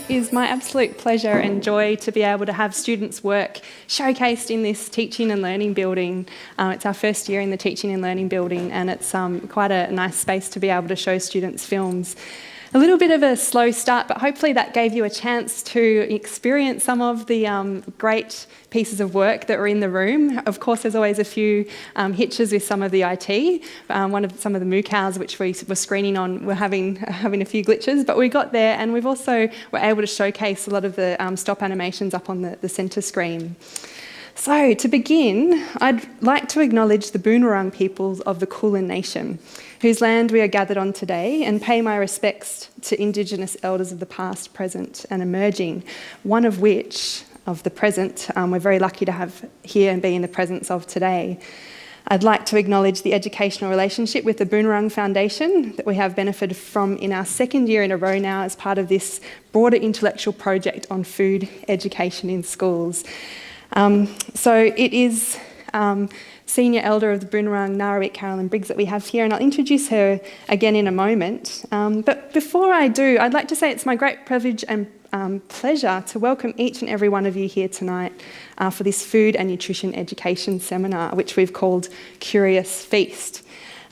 It is my absolute pleasure and joy to be able to have students' work showcased in this teaching and learning building. It's our first year in the teaching and learning building, and it's quite a nice space to be able to show students films. A little bit of a slow start, but hopefully that gave you a chance to experience some of the great pieces of work that were in the room. Of course, there's always a few hitches with some of the IT. Some of the MOOCs which we were screening on were having a few glitches, but we got there, and we've also were able to showcase a lot of the stop animations up on the centre screen. So, to begin, I'd like to acknowledge the Boonwurrung peoples of the Kulin Nation, whose land we are gathered on today, and pay my respects to Indigenous elders of the past, present and emerging, one of which, of the present, we're very lucky to have here and be in the presence of today. I'd like to acknowledge the educational relationship with the Boonwurrung Foundation that we have benefited from in our second year in a row now as part of this broader intellectual project on food education in schools. So it is Senior Elder of the Boonwurrung, Narawit Carolyn Briggs, that we have here, and I'll introduce her again in a moment. But before I do, I'd like to say it's my great privilege and pleasure to welcome each and every one of you here tonight for this food and nutrition education seminar, which we've called Curious Feast.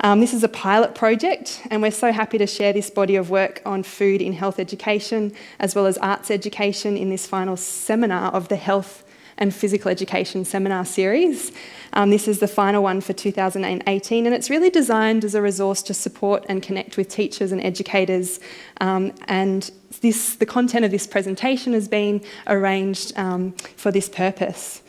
This is a pilot project, and we're so happy to share this body of work on food in health education as well as arts education in this final seminar of the Health and Physical Education Seminar Series. This is the final one for 2018, and it's really designed as a resource to support and connect with teachers and educators, and the content of this presentation has been arranged for this purpose.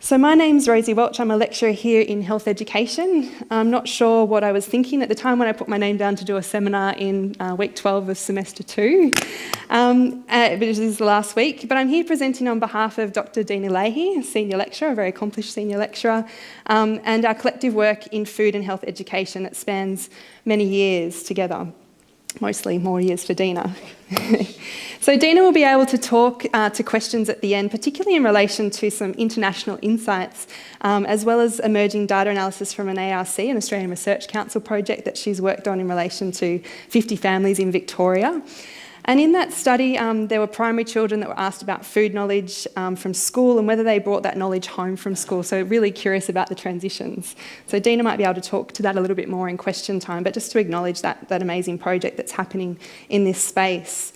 So my name's Rosie Welch. I'm a lecturer here in health education. I'm not sure what I was thinking at the time when I put my name down to do a seminar in week 12 of semester 2, which is the last week. But I'm here presenting on behalf of Dr. Dina Leahy, a senior lecturer, a very accomplished senior lecturer, and our collective work in food and health education that spans many years together. Mostly more years for Dina. So Dina will be able to talk to questions at the end, particularly in relation to some international insights, as well as emerging data analysis from an ARC, an Australian Research Council project that she's worked on in relation to 50 families in Victoria. And in that study, there were primary children that were asked about food knowledge from school and whether they brought that knowledge home from school. So really curious about the transitions. So Dina might be able to talk to that a little bit more in question time, but just to acknowledge that amazing project that's happening in this space.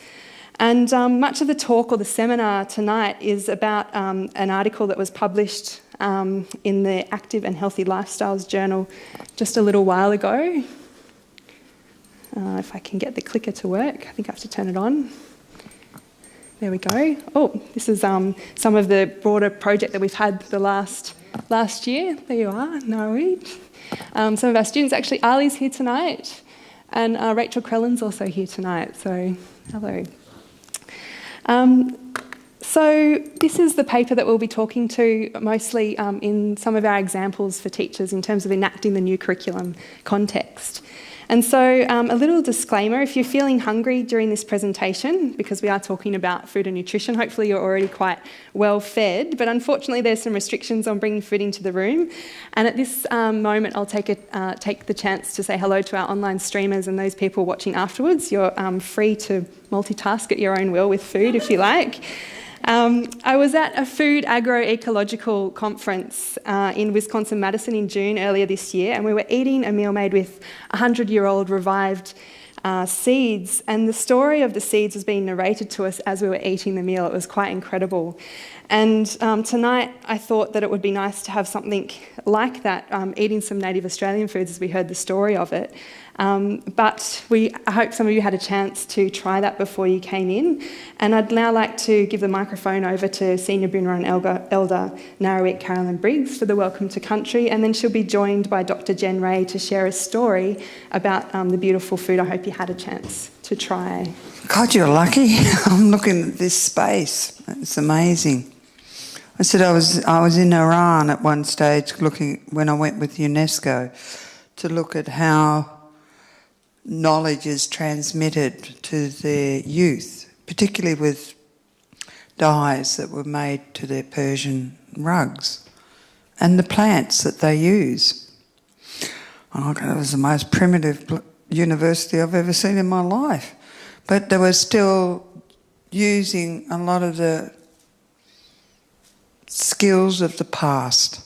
And much of the talk or the seminar tonight is about an article that was published in the Active and Healthy Lifestyles Journal just a little while ago. If I can get the clicker to work, I think I have to turn it on. There we go. Oh, this is some of the broader project that we've had the last year. There you are, Norwich. Some of our students, actually, Ali's here tonight, and Rachel Crellin's also here tonight, so hello. So this is the paper that we'll be talking to mostly in some of our examples for teachers in terms of enacting the new curriculum context. And so a little disclaimer, if you're feeling hungry during this presentation, because we are talking about food and nutrition, hopefully you're already quite well fed, but unfortunately there's some restrictions on bringing food into the room. And at this moment I'll take the chance to say hello to our online streamers and those people watching afterwards. You're free to multitask at your own will with food if you like. I was at a food agroecological conference in Wisconsin-Madison in June earlier this year, and we were eating a meal made with 100-year-old revived seeds, and the story of the seeds was being narrated to us as we were eating the meal. It was quite incredible. And tonight I thought that it would be nice to have something like that, eating some native Australian foods as we heard the story of it. But I hope some of you had a chance to try that before you came in. And I'd now like to give the microphone over to Senior Boonwurrung Elder Narawit Carolyn Briggs for the Welcome to Country, and then she'll be joined by Dr. Jen Ray to share a story about the beautiful food I hope you had a chance to try. God, you're lucky. I'm looking at this space. It's amazing. I said I was in Iran at one stage when I went with UNESCO to look at how knowledge is transmitted to their youth, particularly with dyes that were made to their Persian rugs and the plants that they use. Oh, God, it was the most primitive university I've ever seen in my life. But there were still using a lot of the skills of the past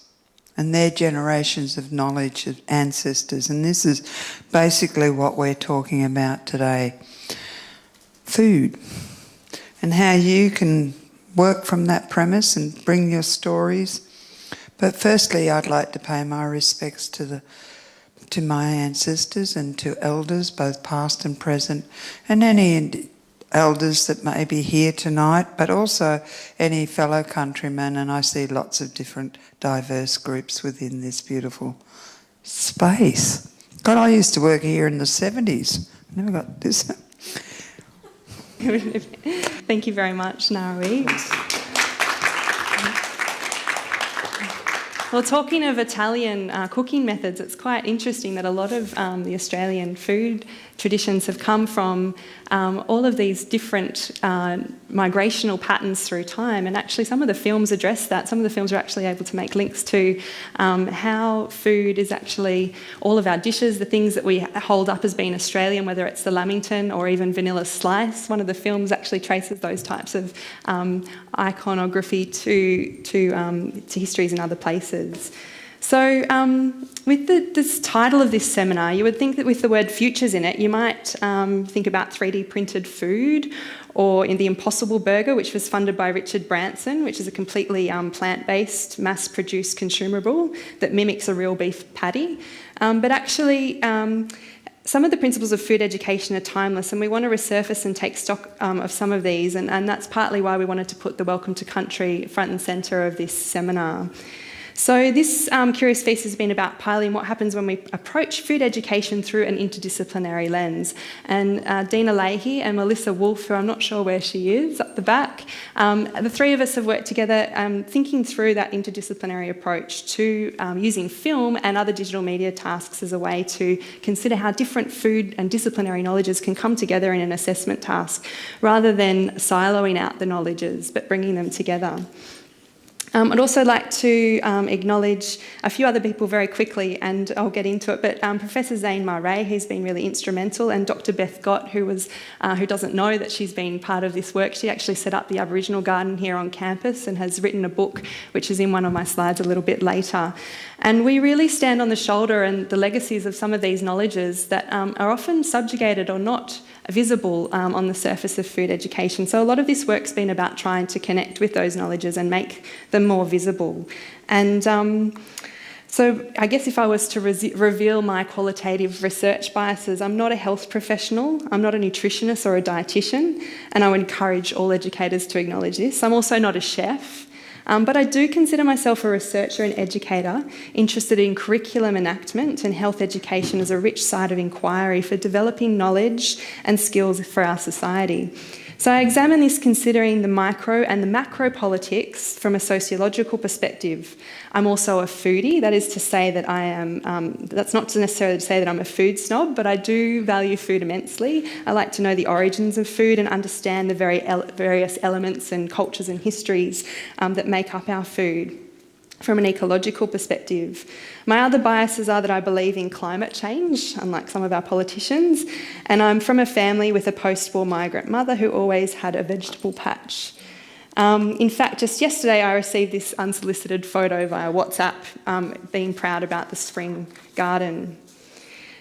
and their generations of knowledge of ancestors. And this is basically what we're talking about today. Food. And how you can work from that premise and bring your stories. But firstly, I'd like to pay my respects to my ancestors and to elders, both past and present, and any elders that may be here tonight, but also any fellow countrymen, and I see lots of different diverse groups within this beautiful space. God, I used to work here in the 70s. I never got this. Thank you very much, Nari. Well, talking of Italian cooking methods, it's quite interesting that a lot of the Australian food traditions have come from all of these different migrational patterns through time, and actually some of the films address that. Some of the films are actually able to make links to how food is actually all of our dishes, the things that we hold up as being Australian, whether it's the lamington or even vanilla slice. One of the films actually traces those types of iconography to histories in other places. So with this title of this seminar, you would think that with the word futures in it, you might think about 3D printed food, or in the Impossible Burger, which was funded by Richard Branson, which is a completely plant-based, mass-produced consumable that mimics a real beef patty. But actually, some of the principles of food education are timeless, and we want to resurface and take stock of some of these, and that's partly why we wanted to put the Welcome to Country front and centre of this seminar. So this Curious Feast has been about piloting what happens when we approach food education through an interdisciplinary lens. And Dina Leahy and Melissa Wolfe, who I'm not sure where she is, up the back, the three of us have worked together thinking through that interdisciplinary approach to using film and other digital media tasks as a way to consider how different food and disciplinary knowledges can come together in an assessment task, rather than siloing out the knowledges, but bringing them together. I'd also like to acknowledge a few other people very quickly, and I'll get into it, but Professor Zane Murray, who's been really instrumental, and Dr. Beth Gott, who doesn't know that she's been part of this work. She actually set up the Aboriginal garden here on campus and has written a book, which is in one of my slides a little bit later. And we really stand on the shoulder and the legacies of some of these knowledges that are often subjugated or not visible on the surface of food education. So a lot of this work's been about trying to connect with those knowledges and make them more visible. And so I guess if I was to reveal my qualitative research biases, I'm not a health professional, I'm not a nutritionist or a dietitian, and I would encourage all educators to acknowledge this. I'm also not a chef. But I do consider myself a researcher and educator interested in curriculum enactment and health education as a rich site of inquiry for developing knowledge and skills for our society. So I examine this considering the micro and the macro politics from a sociological perspective. I'm also a foodie, that is to say that I am, that's not necessarily to say that I'm a food snob, but I do value food immensely. I like to know the origins of food and understand the various elements and cultures and histories that make up our food from an ecological perspective. My other biases are that I believe in climate change, unlike some of our politicians, and I'm from a family with a post-war migrant mother who always had a vegetable patch. In fact, just yesterday I received this unsolicited photo via WhatsApp, being proud about the spring garden.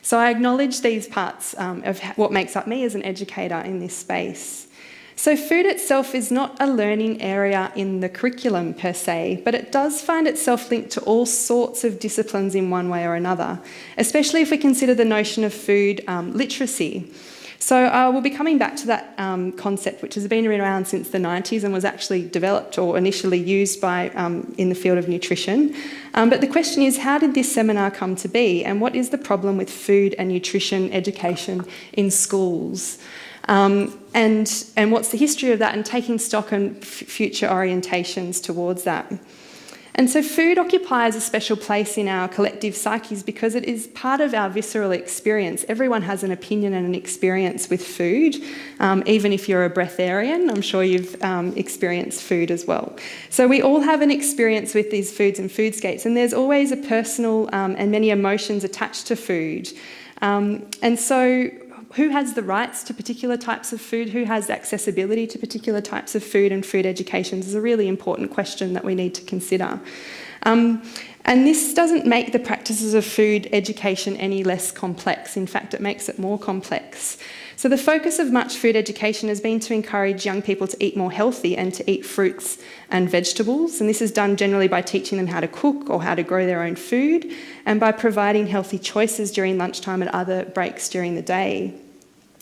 So I acknowledge these parts of what makes up me as an educator in this space. So food itself is not a learning area in the curriculum per se, but it does find itself linked to all sorts of disciplines in one way or another, especially if we consider the notion of food literacy. So we'll be coming back to that concept, which has been around since the 90s and was actually developed or initially used by in the field of nutrition. But the question is, how did this seminar come to be, and what is the problem with food and nutrition education in schools? And what's the history of that, and taking stock and future orientations towards that. And so food occupies a special place in our collective psyches because it is part of our visceral experience. Everyone has an opinion and an experience with food. Even if you're a breatharian, I'm sure you've experienced food as well. So we all have an experience with these foods and foodscapes, and there's always a personal and many emotions attached to food. And so who has the rights to particular types of food, who has accessibility to particular types of food, and food education is a really important question that we need to consider. And this doesn't make the practices of food education any less complex. In fact, it makes it more complex. So the focus of much food education has been to encourage young people to eat more healthy and to eat fruits and vegetables. And this is done generally by teaching them how to cook or how to grow their own food, and by providing healthy choices during lunchtime and other breaks during the day.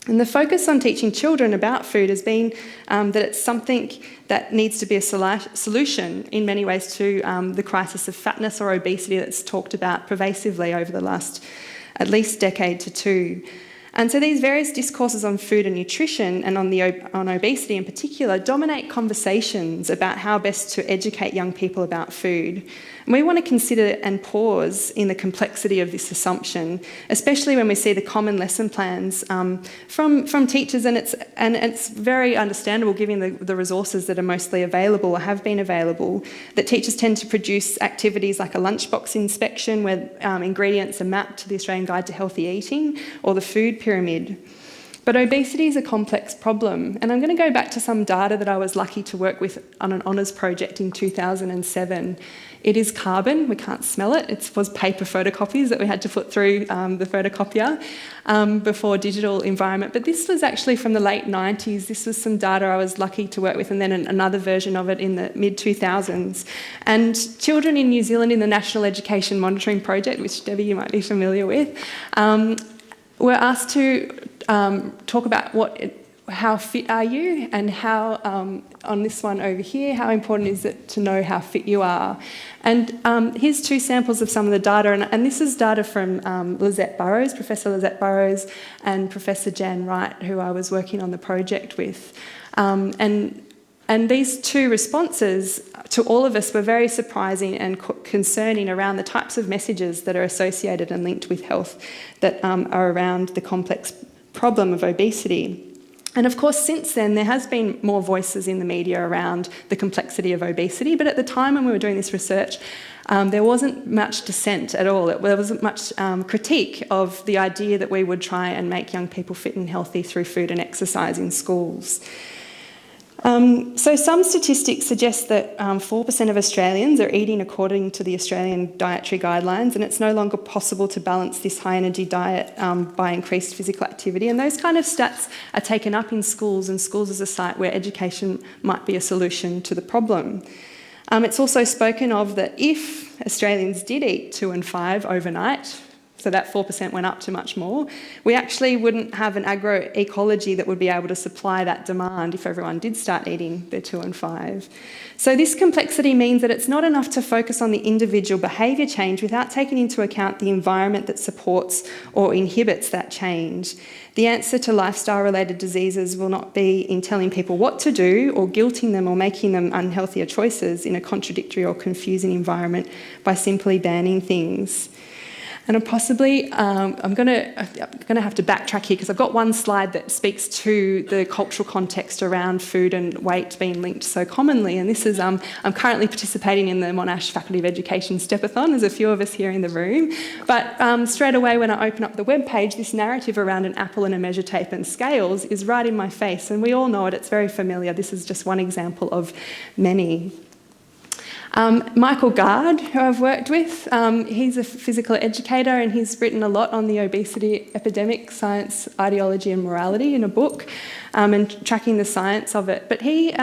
And the focus on teaching children about food has been that it's something that needs to be a solution in many ways to the crisis of fatness or obesity that's talked about pervasively over the last at least decade to two. And so these various discourses on food and nutrition, and on obesity in particular, dominate conversations about how best to educate young people about food. And we want to consider and pause in the complexity of this assumption, especially when we see the common lesson plans from teachers, and it's very understandable given the resources that are mostly available or have been available, that teachers tend to produce activities like a lunchbox inspection where ingredients are mapped to the Australian Guide to Healthy Eating or the food pyramid. But obesity is a complex problem, and I'm going to go back to some data that I was lucky to work with on an honours project in 2007. It is carbon, we can't smell it. It was paper photocopies that we had to put through the photocopier before digital environment. But this was actually from the late 90s. This was some data I was lucky to work with, and then another version of it in the mid-2000s. And children in New Zealand in the National Education Monitoring Project, which Debbie you might be familiar with, were asked to talk about how fit are you, and how, on this one over here, how important is it to know how fit you are. And here's two samples of some of the data, and this is data from Lizette Burrows, Professor Lizette Burrows, and Professor Jan Wright, who I was working on the project with. And these two responses to all of us were very surprising and concerning around the types of messages that are associated and linked with health that are around the complex problem of obesity. And of course, since then, there has been more voices in the media around the complexity of obesity, but at the time when we were doing this research, there wasn't much dissent at all. There wasn't much critique of the idea that we would try and make young people fit and healthy through food and exercise in schools. So some statistics suggest that 4% of Australians are eating according to the Australian dietary guidelines, and it's no longer possible to balance this high-energy diet by increased physical activity. And those kind of stats are taken up in schools, and schools is a site where education might be a solution to the problem. It's also spoken of that if Australians did eat 2 and 5 overnight, so that 4% went up to much more, we actually wouldn't have an agroecology that would be able to supply that demand if everyone did start eating their 2 and 5. So this complexity means that it's not enough to focus on the individual behaviour change without taking into account the environment that supports or inhibits that change. The answer to lifestyle-related diseases will not be in telling people what to do or guilting them or making them unhealthier choices in a contradictory or confusing environment by simply banning things. And I'm going to have to backtrack here because I've got one slide that speaks to the cultural context around food and weight being linked so commonly. And this is, I'm currently participating in the Monash Faculty of Education Stepathon. There's a few of us here in the room. But straight away when I open up the webpage, this narrative around an apple and a measure tape and scales is right in my face. And we all know it, it's very familiar. This is just one example of many. Michael Gard, who I've worked with, he's a physical educator and he's written a lot on the obesity epidemic, science, ideology and morality in a book and tracking the science of it. But he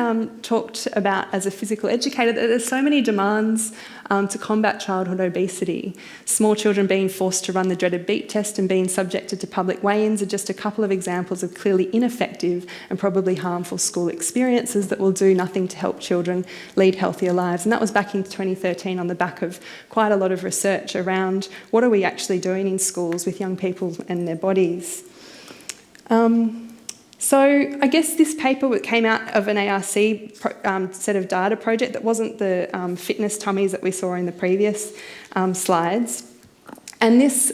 talked about, as a physical educator, that there's so many demands to combat childhood obesity. Small children being forced to run the dreaded beat test and being subjected to public weigh-ins are just a couple of examples of clearly ineffective and probably harmful school experiences that will do nothing to help children lead healthier lives. And that was back in 2013 on the back of quite a lot of research around what are we actually doing in schools with young people and their bodies. So I guess this paper came out of an ARC set of data project that wasn't the fitness tummies that we saw in the previous slides. And this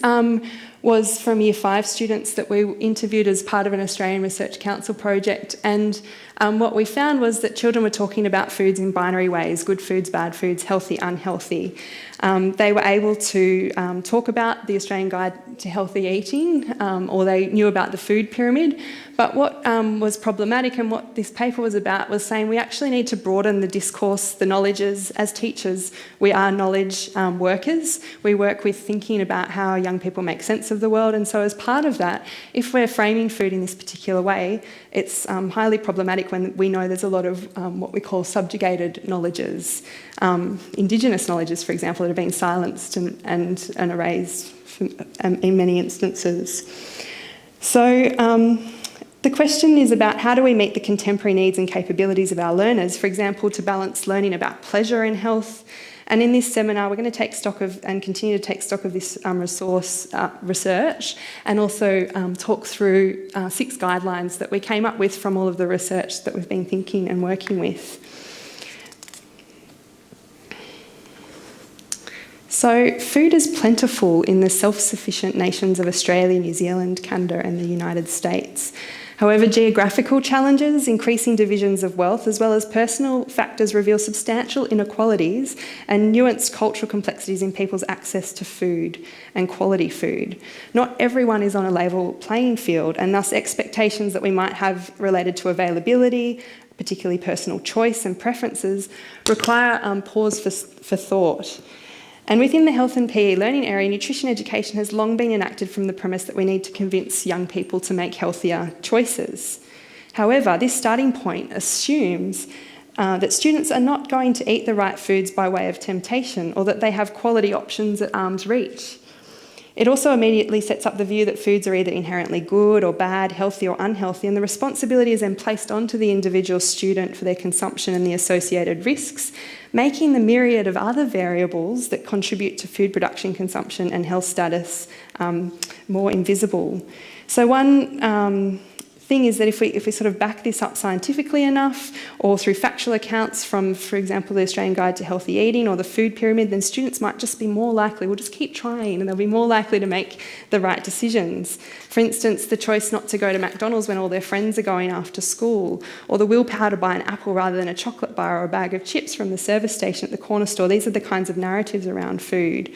was from Year 5 students that we interviewed as part of an Australian Research Council project. And what we found was that children were talking about foods in binary ways: good foods, bad foods, healthy, unhealthy. They were able to talk about the Australian Guide to Healthy Eating, or they knew about the food pyramid. But what was problematic and what this paper was about was saying we actually need to broaden the discourse, the knowledges. As teachers, we are knowledge workers. We work with thinking about how young people make sense of the world. And so as part of that, if we're framing food in this particular way, it's highly problematic when we know there's a lot of what we call subjugated knowledges. Indigenous knowledges, for example, that have been silenced and erased in many instances. So the question is about how do we meet the contemporary needs and capabilities of our learners, for example, to balance learning about pleasure and health. And in this seminar, we're going to take stock of and continue to take stock of this research, and also talk through 6 guidelines that we came up with from all of the research that we've been thinking and working with. So food is plentiful in the self-sufficient nations of Australia, New Zealand, Canada and the United States. However, geographical challenges, increasing divisions of wealth, as well as personal factors reveal substantial inequalities and nuanced cultural complexities in people's access to food and quality food. Not everyone is on a level playing field, and thus expectations that we might have related to availability, particularly personal choice and preferences, require pause for thought. And within the health and PE learning area, nutrition education has long been enacted from the premise that we need to convince young people to make healthier choices. However, this starting point assumes that students are not going to eat the right foods by way of temptation, or that they have quality options at arm's reach. It also immediately sets up the view that foods are either inherently good or bad, healthy or unhealthy, and the responsibility is then placed onto the individual student for their consumption and the associated risks, making the myriad of other variables that contribute to food production, consumption and health status more invisible. So one thing is that if we sort of back this up scientifically enough, or through factual accounts from, for example, the Australian Guide to Healthy Eating or the food pyramid, then students might just be more likely, we'll just keep trying, and they'll be more likely to make the right decisions. For instance, the choice not to go to McDonald's when all their friends are going after school, or the willpower to buy an apple rather than a chocolate bar or a bag of chips from the service station at the corner store. These are the kinds of narratives around food.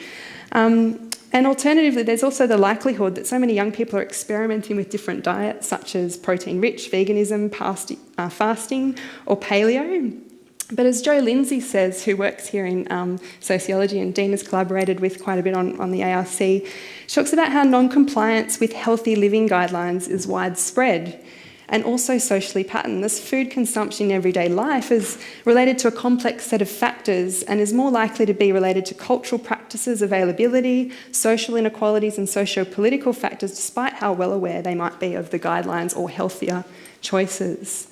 And alternatively, there's also the likelihood that so many young people are experimenting with different diets, such as protein-rich, veganism, fasting, or paleo. But as Jo Lindsay says, who works here in sociology and Dean has collaborated with quite a bit on the ARC, she talks about how non-compliance with healthy living guidelines is widespread and also socially patterned. This food consumption in everyday life is related to a complex set of factors and is more likely to be related to cultural practices, availability, social inequalities and socio-political factors, despite how well aware they might be of the guidelines or healthier choices.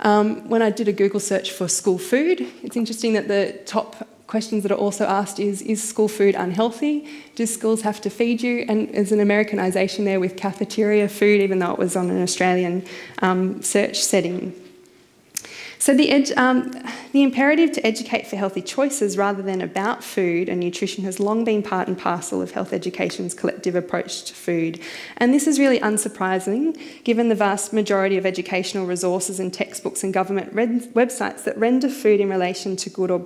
When I did a Google search for school food, it's interesting that the top questions that are also asked is school food unhealthy? Do schools have to feed you? And there's an Americanisation there with cafeteria food, even though it was on an Australian search setting. So the imperative to educate for healthy choices rather than about food and nutrition has long been part and parcel of health education's collective approach to food. And this is really unsurprising, given the vast majority of educational resources and textbooks and government websites that render food in relation to good or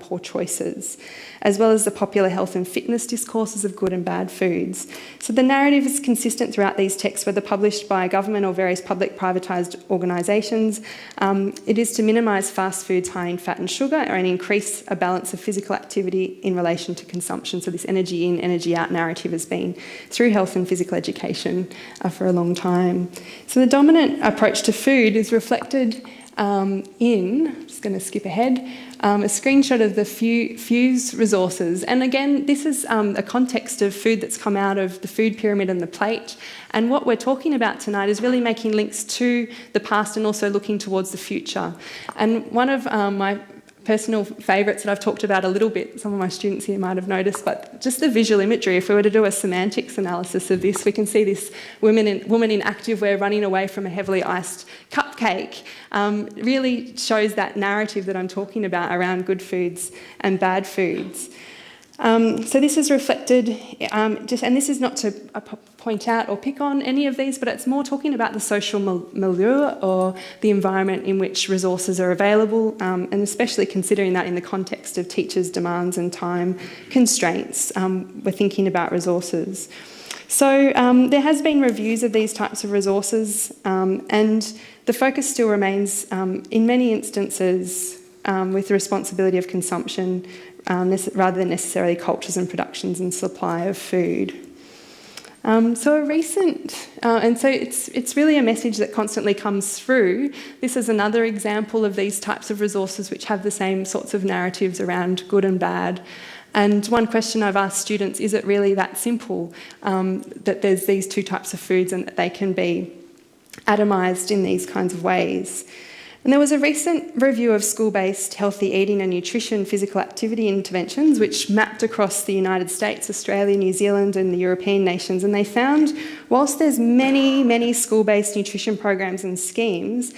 poor choices, as well as the popular health and fitness discourses of good and bad foods. So the narrative is consistent throughout these texts, whether published by government or various public privatised organisations. It is to minimise fast foods high in fat and sugar and increase a balance of physical activity in relation to consumption. So this energy in, energy out narrative has been through health and physical education for a long time. So the dominant approach to food is reflected in, I'm just going to skip ahead, a screenshot of the Fuse resources. And again, this is a context of food that's come out of the food pyramid and the plate. And what we're talking about tonight is really making links to the past and also looking towards the future. And one of my personal favourites that I've talked about a little bit, some of my students here might have noticed, but just the visual imagery. If we were to do a semantics analysis of this, we can see this woman in activewear running away from a heavily iced cupcake. Really shows that narrative that I'm talking about around good foods and bad foods. So this is reflected, and this is not to point out or pick on any of these, but it's more talking about the social milieu or the environment in which resources are available, and especially considering that in the context of teachers' demands and time constraints, we're thinking about resources. So there has been reviews of these types of resources, and the focus still remains, in many instances, with the responsibility of consumption, rather than necessarily cultures and productions and supply of food. So a recent, and so it's really a message that constantly comes through. This is another example of these types of resources which have the same sorts of narratives around good and bad. And one question I've asked students, is it really that simple, that there's these two types of foods and that they can be atomised in these kinds of ways? And there was a recent review of school-based healthy eating and nutrition physical activity interventions which mapped across the United States, Australia, New Zealand and the European nations, and they found whilst there's many school-based nutrition programs and schemes,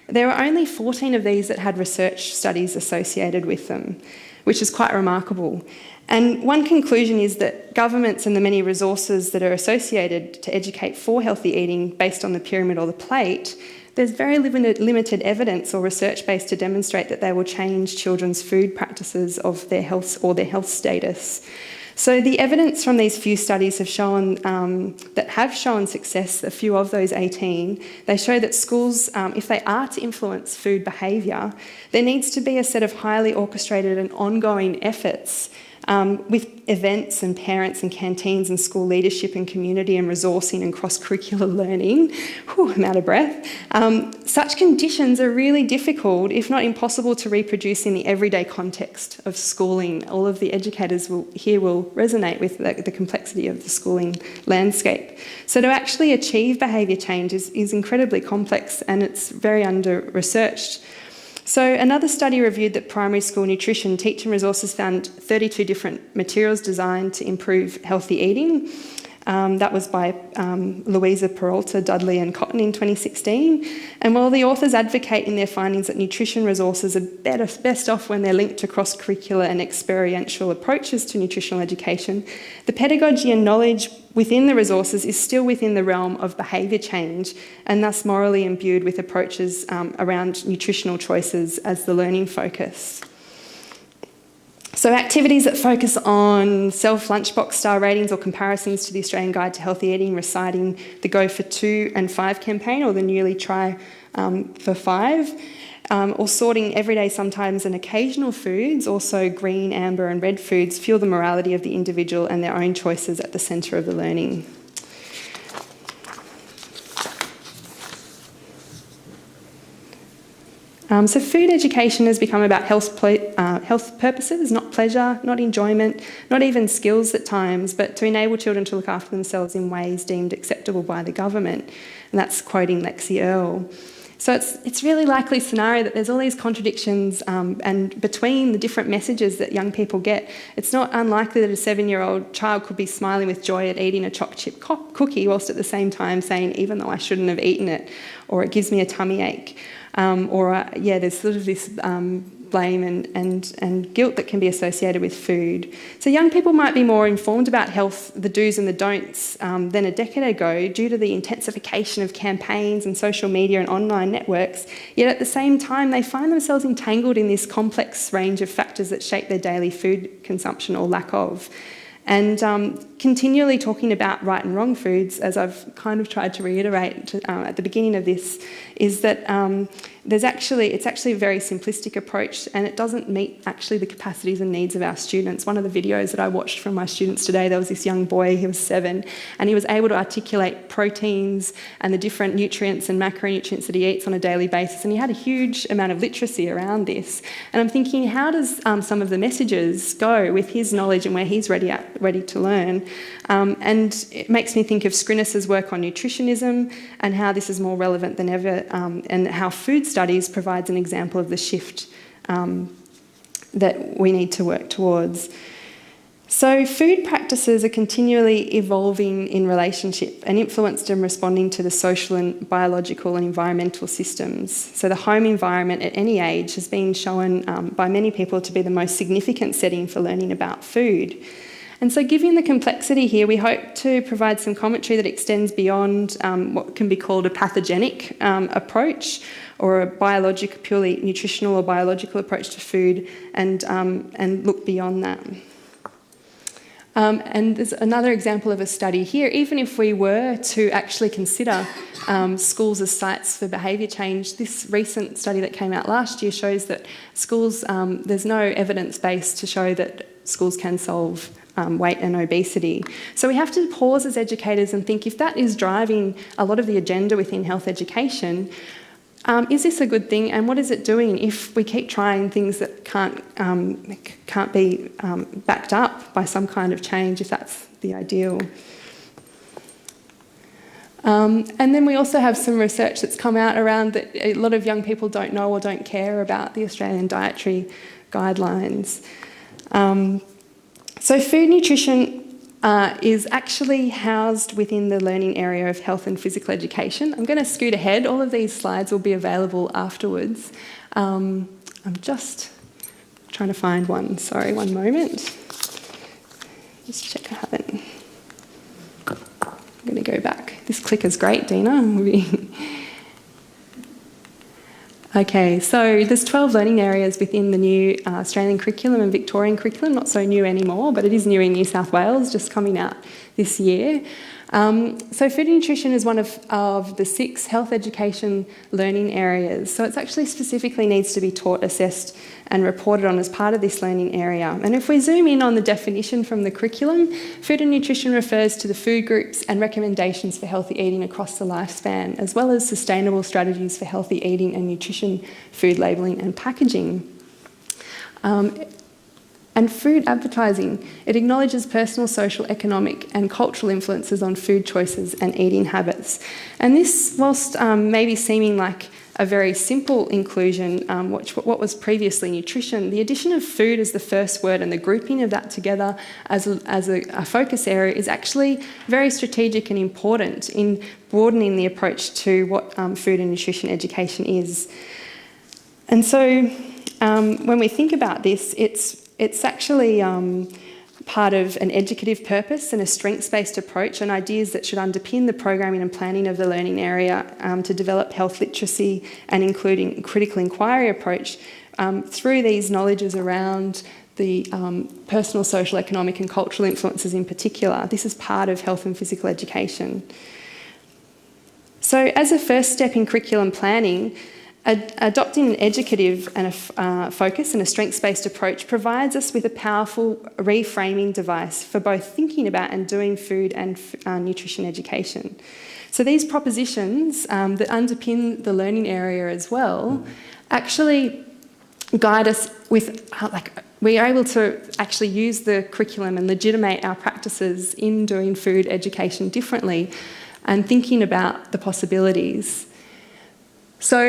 there were only 14 of these that had research studies associated with them, which is quite remarkable. And one conclusion is that governments and the many resources that are associated to educate for healthy eating based on the pyramid or the plate, there's very limited evidence or research base to demonstrate that they will change children's food practices of their health or their health status. So the evidence from these few studies have shown that have shown success, a few of those 18, they show that schools, if they are to influence food behaviour, there needs to be a set of highly orchestrated and ongoing efforts with events and parents and canteens and school leadership and community and resourcing and cross-curricular learning. Whew, I'm out of breath. Such conditions are really difficult, if not impossible, to reproduce in the everyday context of schooling. All of the educators here will resonate with the complexity of the schooling landscape. So to actually achieve behaviour change is incredibly complex and it's very under-researched. So another study reviewed that primary school nutrition teaching resources found 32 different materials designed to improve healthy eating. That was by Louisa Peralta, Dudley and Cotton in 2016. And while the authors advocate in their findings that nutrition resources are best off when they're linked to cross-curricular and experiential approaches to nutritional education, the pedagogy and knowledge within the resources is still within the realm of behaviour change and thus morally imbued with approaches around nutritional choices as the learning focus. So activities that focus on self-lunchbox star ratings or comparisons to the Australian Guide to Healthy Eating, reciting the Go for 2 and 5 campaign or the newly Try for 5, or sorting everyday, sometimes and occasional foods, also green, amber and red foods, fuel the morality of the individual and their own choices at the centre of the learning. So food education has become about health purposes, not pleasure, not enjoyment, not even skills at times, but to enable children to look after themselves in ways deemed acceptable by the government. And that's quoting Lexie Elle. So it's really likely scenario that there's all these contradictions and between the different messages that young people get. It's not unlikely that a 7-year-old child could be smiling with joy at eating a chocolate chip cookie whilst at the same time saying, even though I shouldn't have eaten it, or it gives me a tummy ache. There's sort of this blame and guilt that can be associated with food. So young people might be more informed about health, the do's and the don'ts, than a decade ago due to the intensification of campaigns and social media and online networks, yet at the same time they find themselves entangled in this complex range of factors that shape their daily food consumption or lack of. And continually talking about right and wrong foods, as I've kind of tried to reiterate at the beginning of this, is that it's actually a very simplistic approach and it doesn't meet actually the capacities and needs of our students. One of the videos that I watched from my students today, there was this young boy, he was 7, and he was able to articulate proteins and the different nutrients and macronutrients that he eats on a daily basis, and he had a huge amount of literacy around this. And I'm thinking, how does some of the messages go with his knowledge and where he's ready to learn? And it makes me think of Scrinis's work on nutritionism and how this is more relevant than ever, and how food studies provides an example of the shift that we need to work towards. So food practices are continually evolving in relationship and influenced and responding to the social and biological and environmental systems. So the home environment at any age has been shown by many people to be the most significant setting for learning about food. And so given the complexity here, we hope to provide some commentary that extends beyond what can be called a pathogenic approach or a purely nutritional or biological approach to food and look beyond that. And there's another example of a study here. Even if we were to actually consider schools as sites for behaviour change, this recent study that came out last year shows that schools, there's no evidence base to show that schools can solve weight and obesity. So we have to pause as educators and think, if that is driving a lot of the agenda within health education, is this a good thing, and what is it doing if we keep trying things that can't be backed up by some kind of change, if that's the ideal? And then we also have some research that's come out around that a lot of young people don't know or don't care about the Australian dietary guidelines. So food nutrition is actually housed within the learning area of health and physical education. I'm going to scoot ahead. All of these slides will be available afterwards. I'm just trying to find one. Sorry, one moment. Just check I haven't. I'm going to go back. This clicker's great, Dina. Okay, so there's 12 learning areas within the new Australian curriculum and Victorian curriculum, not so new anymore, but it is new in New South Wales, just coming out this year. So food and nutrition is one of the 6 health education learning areas. So it actually specifically needs to be taught, assessed and reported on as part of this learning area. And if we zoom in on the definition from the curriculum, food and nutrition refers to the food groups and recommendations for healthy eating across the lifespan, as well as sustainable strategies for healthy eating and nutrition, food labelling and packaging. And food advertising, it acknowledges personal, social, economic and cultural influences on food choices and eating habits. And this, whilst maybe seeming like a very simple inclusion, what was previously nutrition, the addition of food as the first word and the grouping of that together as a focus area is actually very strategic and important in broadening the approach to what food and nutrition education is. And so when we think about this, it's actually part of an educative purpose and a strengths-based approach and ideas that should underpin the programming and planning of the learning area to develop health literacy and including critical inquiry approach through these knowledges around the personal, social, economic and cultural influences in particular. This is part of health and physical education. So as a first step in curriculum planning, adopting an educative and a focus and a strengths-based approach provides us with a powerful reframing device for both thinking about and doing food and nutrition education. So these propositions that underpin the learning area as well actually guide us with, we are able to actually use the curriculum and legitimate our practices in doing food education differently and thinking about the possibilities. So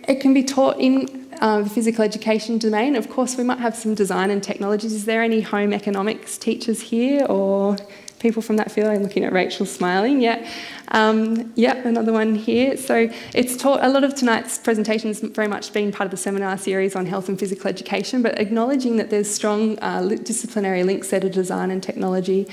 it can be taught in the physical education domain. Of course, we might have some design and technologies. Is there any home economics teachers here or people from that field? I'm looking at Rachel smiling. Yeah, another one here. So it's taught, a lot of tonight's presentation has very much been part of the seminar series on health and physical education, but acknowledging that there's strong disciplinary links there to design and technology.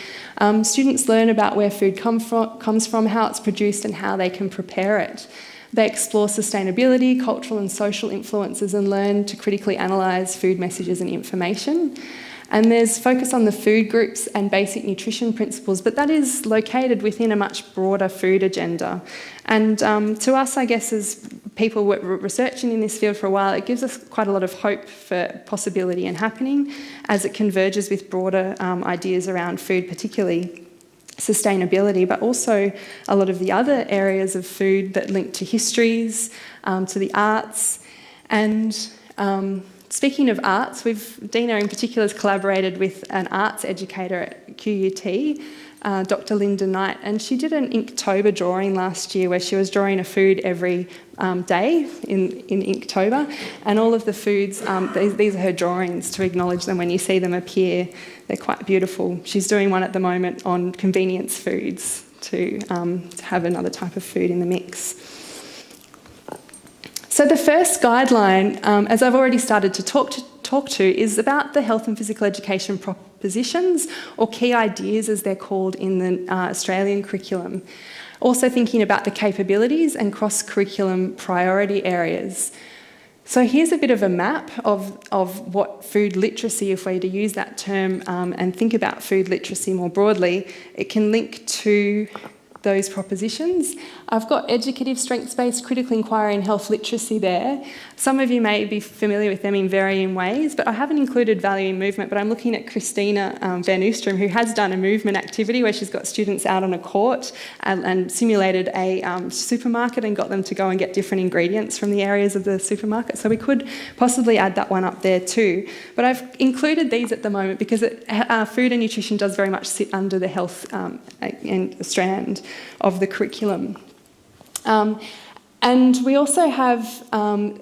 Students learn about where food comes from, how it's produced and how they can prepare it. They explore sustainability, cultural and social influences and learn to critically analyse food messages and information. And there's focus on the food groups and basic nutrition principles, but that is located within a much broader food agenda. And to us, I guess, as people who were researching in this field for a while, it gives us quite a lot of hope for possibility and happening as it converges with broader ideas around food, particularly sustainability, but also a lot of the other areas of food that link to histories, to the arts. And speaking of arts, Dina in particular has collaborated with an arts educator at QUT Dr. Linda Knight, and she did an Inktober drawing last year where she was drawing a food every day in Inktober, and all of the foods, these are her drawings to acknowledge them when you see them appear. They're quite beautiful. She's doing one at the moment on convenience foods to have another type of food in the mix. So the first guideline, as I've already started to talk to, is about the health and physical education propositions, or key ideas as they're called in the Australian curriculum. Also thinking about the capabilities and cross-curriculum priority areas. So here's a bit of a map of what food literacy, if we were to use that term and think about food literacy more broadly, it can link to those propositions. I've got educative strengths-based critical inquiry and health literacy there. Some of you may be familiar with them in varying ways, but I haven't included value in movement, but I'm looking at Christina Van Oostrom, who has done a movement activity where she's got students out on a court and simulated a supermarket and got them to go and get different ingredients from the areas of the supermarket. So we could possibly add that one up there too. But I've included these at the moment because food and nutrition does very much sit under the health strand of the curriculum. And we also have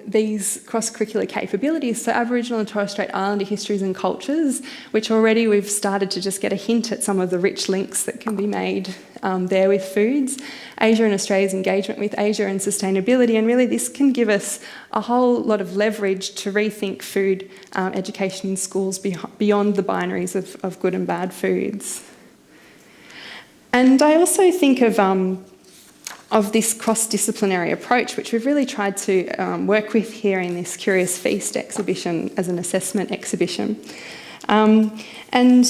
these cross-curricular capabilities, so Aboriginal and Torres Strait Islander histories and cultures, which already we've started to just get a hint at some of the rich links that can be made there with foods, Asia and Australia's engagement with Asia and sustainability, and really this can give us a whole lot of leverage to rethink food education in schools beyond the binaries of good and bad foods. And I also think of this cross-disciplinary approach, which we've really tried to work with here in this Curious Feast exhibition as an assessment exhibition. And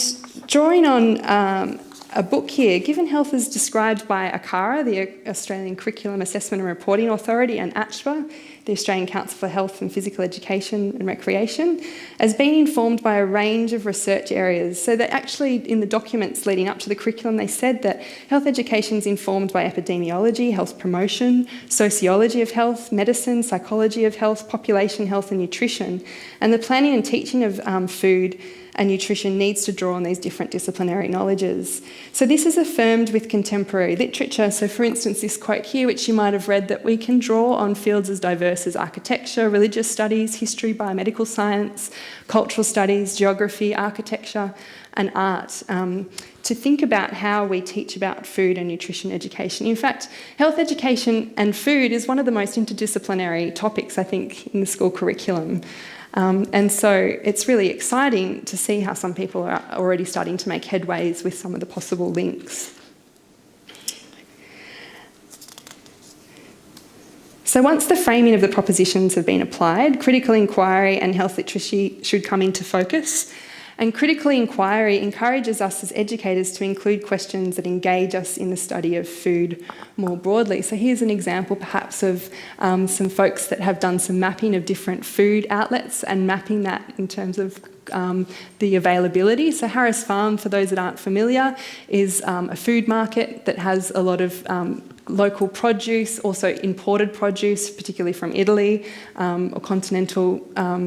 drawing on a book here, Given Health is described by ACARA, the Australian Curriculum Assessment and Reporting Authority, and ACHPA, the Australian Council for Health and Physical Education and Recreation, as being informed by a range of research areas. So that actually in the documents leading up to the curriculum, they said that health education is informed by epidemiology, health promotion, sociology of health, medicine, psychology of health, population health and nutrition. And the planning and teaching of food and nutrition needs to draw on these different disciplinary knowledges. So this is affirmed with contemporary literature. So for instance, this quote here, which you might have read, that we can draw on fields as diverse as architecture, religious studies, history, biomedical science, cultural studies, geography, architecture, and art, to think about how we teach about food and nutrition education. In fact, health education and food is one of the most interdisciplinary topics, I think, in the school curriculum. And so it's really exciting to see how some people are already starting to make headways with some of the possible links. So once the framing of the propositions have been applied, critical inquiry and health literacy should come into focus. And critical inquiry encourages us as educators to include questions that engage us in the study of food more broadly. So here's an example perhaps of some folks that have done some mapping of different food outlets and mapping that in terms of the availability. So Harris Farm, for those that aren't familiar, is a food market that has a lot of local produce, also imported produce, particularly from Italy or continental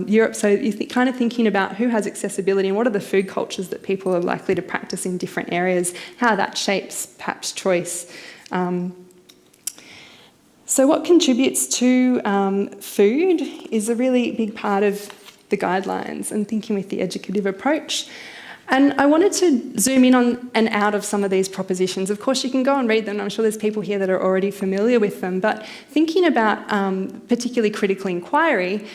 Europe. So you're kind of thinking about who has accessibility and what are the food cultures that people are likely to practice in different areas, how that shapes perhaps choice. So what contributes to food is a really big part of the guidelines and thinking with the educative approach. And I wanted to zoom in on and out of some of these propositions. Of course, you can go and read them. I'm sure there's people here that are already familiar with them. But thinking about particularly critical inquiry,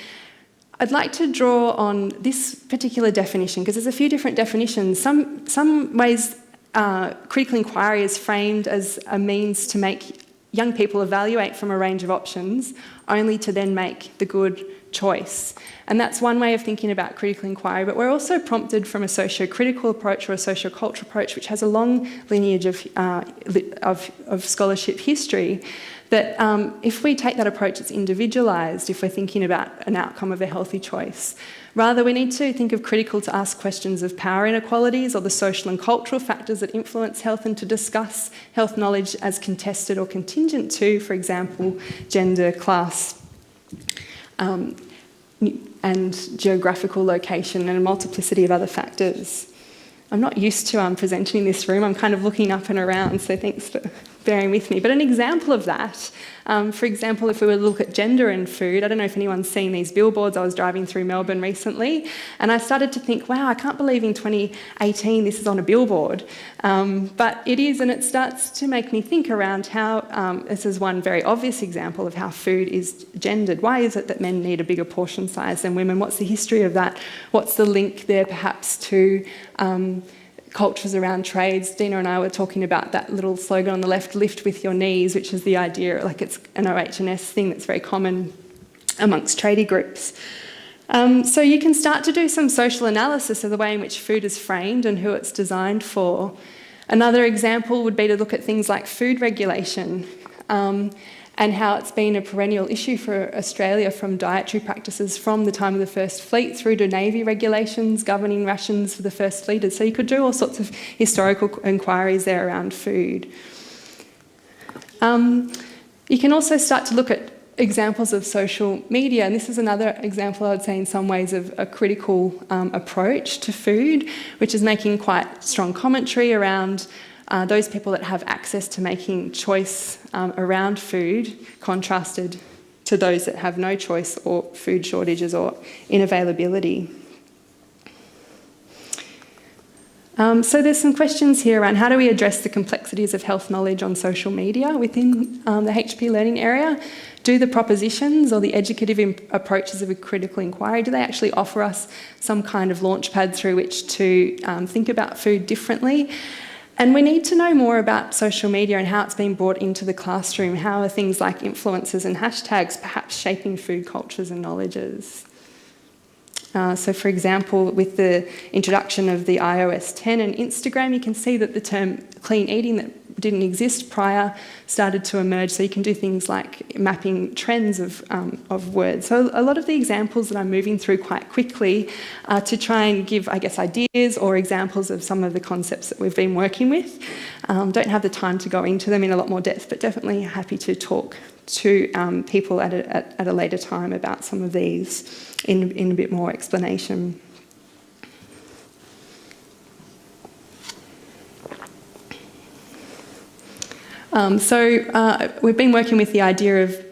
I'd like to draw on this particular definition because there's a few different definitions. Some ways critical inquiry is framed as a means to make young people evaluate from a range of options, only to then make the good choice. And that's one way of thinking about critical inquiry, but we're also prompted from a socio-critical approach or a socio-cultural approach, which has a long lineage of scholarship history, that if we take that approach, it's individualised if we're thinking about an outcome of a healthy choice. Rather, we need to think of critical to ask questions of power inequalities or the social and cultural factors that influence health, and to discuss health knowledge as contested or contingent to, for example, gender, class, and geographical location and a multiplicity of other factors. I'm not used to presenting in this room. I'm kind of looking up and around, so thanks for bearing with me. But an example of that, for example, if we were to look at gender and food, I don't know if anyone's seen these billboards. I was driving through Melbourne recently, and I started to think, wow, I can't believe in 2018 this is on a billboard. But it is, and it starts to make me think around how, this is one very obvious example of how food is gendered. Why is it that men need a bigger portion size than women? What's the history of that? What's the link there perhaps to cultures around trades? Dina and I were talking about that little slogan on the left, lift with your knees, which is the idea, like it's an OH&S thing that's very common amongst tradie groups. So you can start to do some social analysis of the way in which food is framed and who it's designed for. Another example would be to look at things like food regulation, and how it's been a perennial issue for Australia, from dietary practices from the time of the First Fleet through to Navy regulations governing rations for the First Fleeters. So you could do all sorts of historical inquiries there around food. You can also start to look at examples of social media, and this is another example, I would say, in some ways of a critical approach to food, which is making quite strong commentary around those people that have access to making choice around food, contrasted to those that have no choice or food shortages or inavailability. So there's some questions here around how do we address the complexities of health knowledge on social media within the HP learning area? Do the propositions or the educative approaches of a critical inquiry, do they actually offer us some kind of launchpad through which to think about food differently? And we need to know more about social media and how it's been brought into the classroom. How are things like influencers and hashtags perhaps shaping food cultures and knowledges? So, for example, with the introduction of the iOS 10 and Instagram, you can see that the term clean eating that didn't exist prior started to emerge. So you can do things like mapping trends of words. So a lot of the examples that I'm moving through quite quickly to try and give, I guess, ideas or examples of some of the concepts that we've been working with. Don't have the time to go into them in a lot more depth, but definitely happy to talk to people at a later time about some of these in a bit more explanation. We've been working with the idea of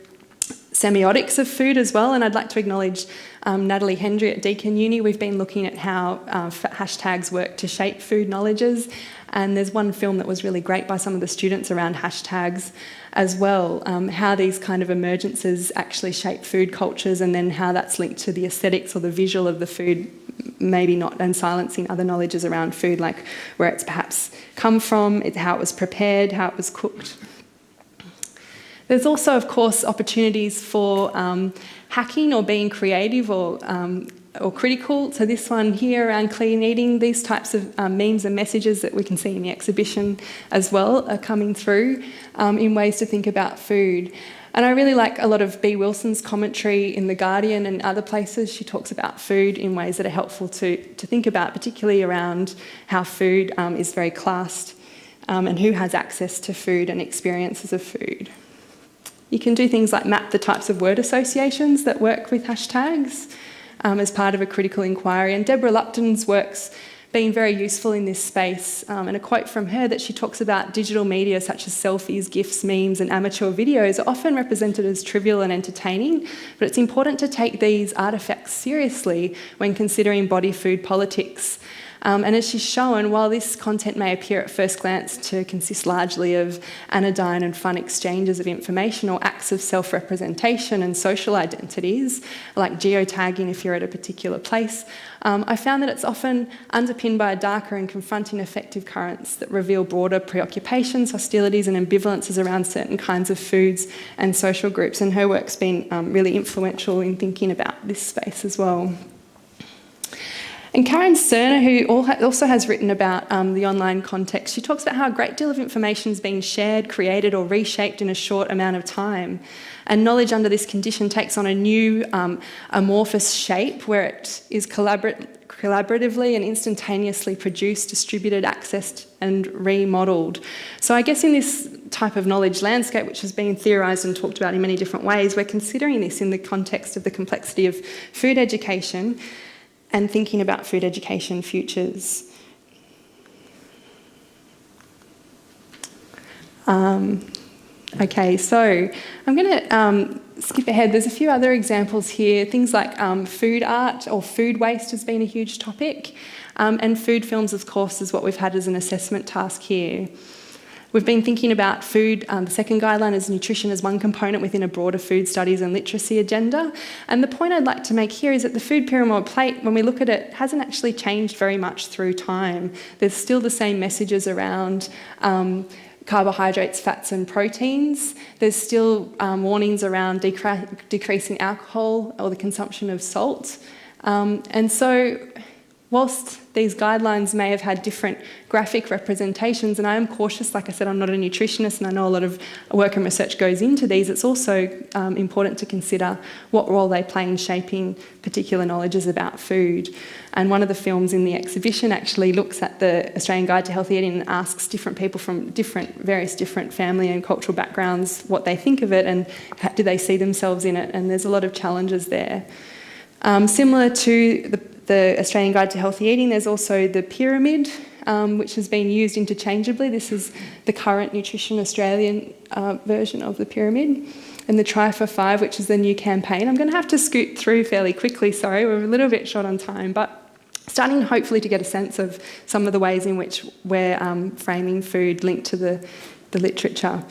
semiotics of food as well, and I'd like to acknowledge Natalie Hendry at Deakin Uni. We've been looking at how hashtags work to shape food knowledges, and there's one film that was really great by some of the students around hashtags as well, how these kind of emergences actually shape food cultures, and then how that's linked to the aesthetics or the visual of the food, maybe not, and silencing other knowledges around food, like where it's perhaps come from, how it was prepared, how it was cooked. There's also, of course, opportunities for hacking or being creative or critical. So this one here around clean eating, these types of memes and messages that we can see in the exhibition as well are coming through in ways to think about food. And I really like a lot of B. Wilson's commentary in The Guardian and other places. She talks about food in ways that are helpful to think about, particularly around how food is very classed and who has access to food and experiences of food. You can do things like map the types of word associations that work with hashtags as part of a critical inquiry. And Deborah Lupton's work's been very useful in this space. And a quote from her that she talks about digital media such as selfies, GIFs, memes and amateur videos are often represented as trivial and entertaining, but it's important to take these artefacts seriously when considering body food politics. And as she's shown, while this content may appear at first glance to consist largely of anodyne and fun exchanges of information or acts of self-representation and social identities, like geotagging if you're at a particular place, I found that it's often underpinned by a darker and confronting affective currents that reveal broader preoccupations, hostilities and ambivalences around certain kinds of foods and social groups. And her work's been really influential in thinking about this space as well. And Karen Cerner, who also has written about the online context, she talks about how a great deal of information is being shared, created or reshaped in a short amount of time. And knowledge under this condition takes on a new amorphous shape where it is collaboratively and instantaneously produced, distributed, accessed and remodelled. So I guess in this type of knowledge landscape, which has been theorised and talked about in many different ways, we're considering this in the context of the complexity of food education and thinking about food education futures. Okay, so I'm going to skip ahead. There's a few other examples here. Things like food art or food waste has been a huge topic. And food films, of course, is what we've had as an assessment task here. We've been thinking about food. The second guideline is nutrition as one component within a broader food studies and literacy agenda. And the point I'd like to make here is that the food pyramid plate, when we look at it, hasn't actually changed very much through time. There's still the same messages around carbohydrates, fats and proteins. There's still warnings around decreasing alcohol or the consumption of salt. And so whilst these guidelines may have had different graphic representations, and I am cautious, like I said, I'm not a nutritionist and I know a lot of work and research goes into these, it's also important to consider what role they play in shaping particular knowledges about food. And one of the films in the exhibition actually looks at the Australian Guide to Healthy Eating and asks different people from various different family and cultural backgrounds what they think of it and do they see themselves in it, and there's a lot of challenges there. Similar to the Australian Guide to Healthy Eating, there's also the pyramid, which has been used interchangeably. This is the current Nutrition Australian version of the pyramid, and the Try for 5, which is the new campaign. I'm going to have to scoot through fairly quickly, sorry, we're a little bit short on time, but starting hopefully to get a sense of some of the ways in which we're framing food linked to the literature.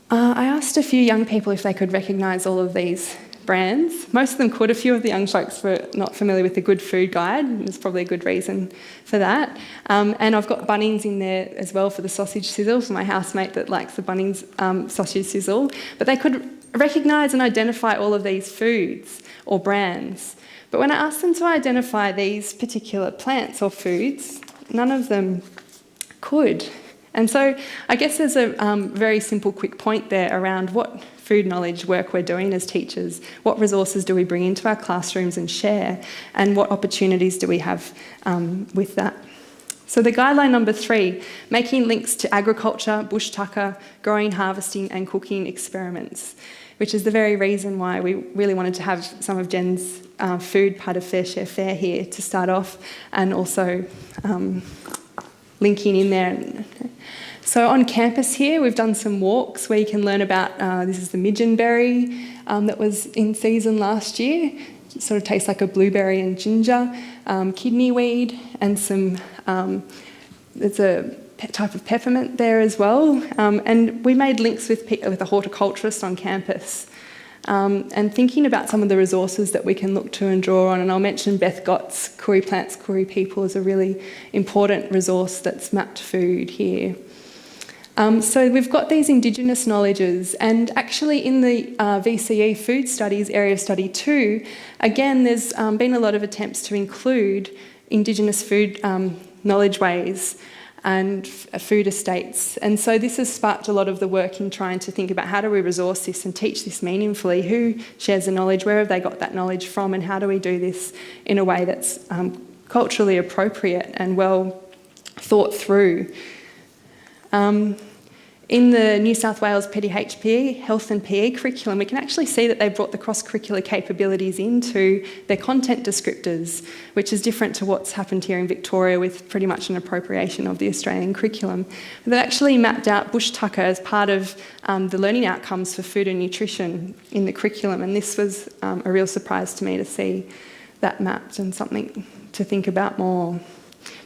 I asked a few young people if they could recognise all of these brands. Most of them could. A few of the young folks were not familiar with the Good Food Guide. There's probably a good reason for that. And I've got Bunnings in there as well for the sausage sizzle, for my housemate that likes the Bunnings sausage sizzle. But they could recognise and identify all of these foods or brands. But when I asked them to identify these particular plants or foods, none of them could. And so I guess there's a very simple, quick point there around what food knowledge work we're doing as teachers, what resources do we bring into our classrooms and share, and what opportunities do we have with that. So the guideline number 3, making links to agriculture, bush tucker, growing, harvesting and cooking experiments, which is the very reason why we really wanted to have some of Jen's food part of Fair Share Fair here to start off, and also linking in there. So on campus here, we've done some walks where you can learn about, this is the midgeonberry that was in season last year. It sort of tastes like a blueberry and ginger, kidney weed, and some, there's a type of peppermint there as well. And we made links with a horticulturist on campus. And thinking about some of the resources that we can look to and draw on, and I'll mention Beth Gott's Koori Plants, Koori People is a really important resource that's mapped food here. So we've got these Indigenous knowledges, and actually in the VCE Food Studies Area of Study 2, again there's been a lot of attempts to include Indigenous food knowledge ways and food estates. And so this has sparked a lot of the work in trying to think about how do we resource this and teach this meaningfully, who shares the knowledge, where have they got that knowledge from, and how do we do this in a way that's culturally appropriate and well thought through. In the New South Wales PDHPE Health and PE curriculum, we can actually see that they've brought the cross-curricular capabilities into their content descriptors, which is different to what's happened here in Victoria with pretty much an appropriation of the Australian curriculum. They've actually mapped out bush tucker as part of the learning outcomes for food and nutrition in the curriculum, and this was a real surprise to me to see that mapped and something to think about more.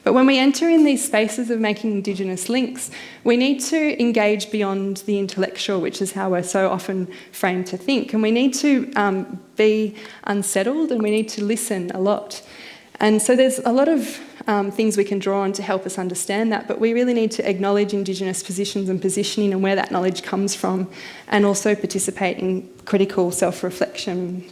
But when we enter in these spaces of making Indigenous links, we need to engage beyond the intellectual, which is how we're so often framed to think. And we need to be unsettled, and we need to listen a lot. And so there's a lot of things we can draw on to help us understand that, but we really need to acknowledge Indigenous positions and positioning and where that knowledge comes from, and also participate in critical self-reflection.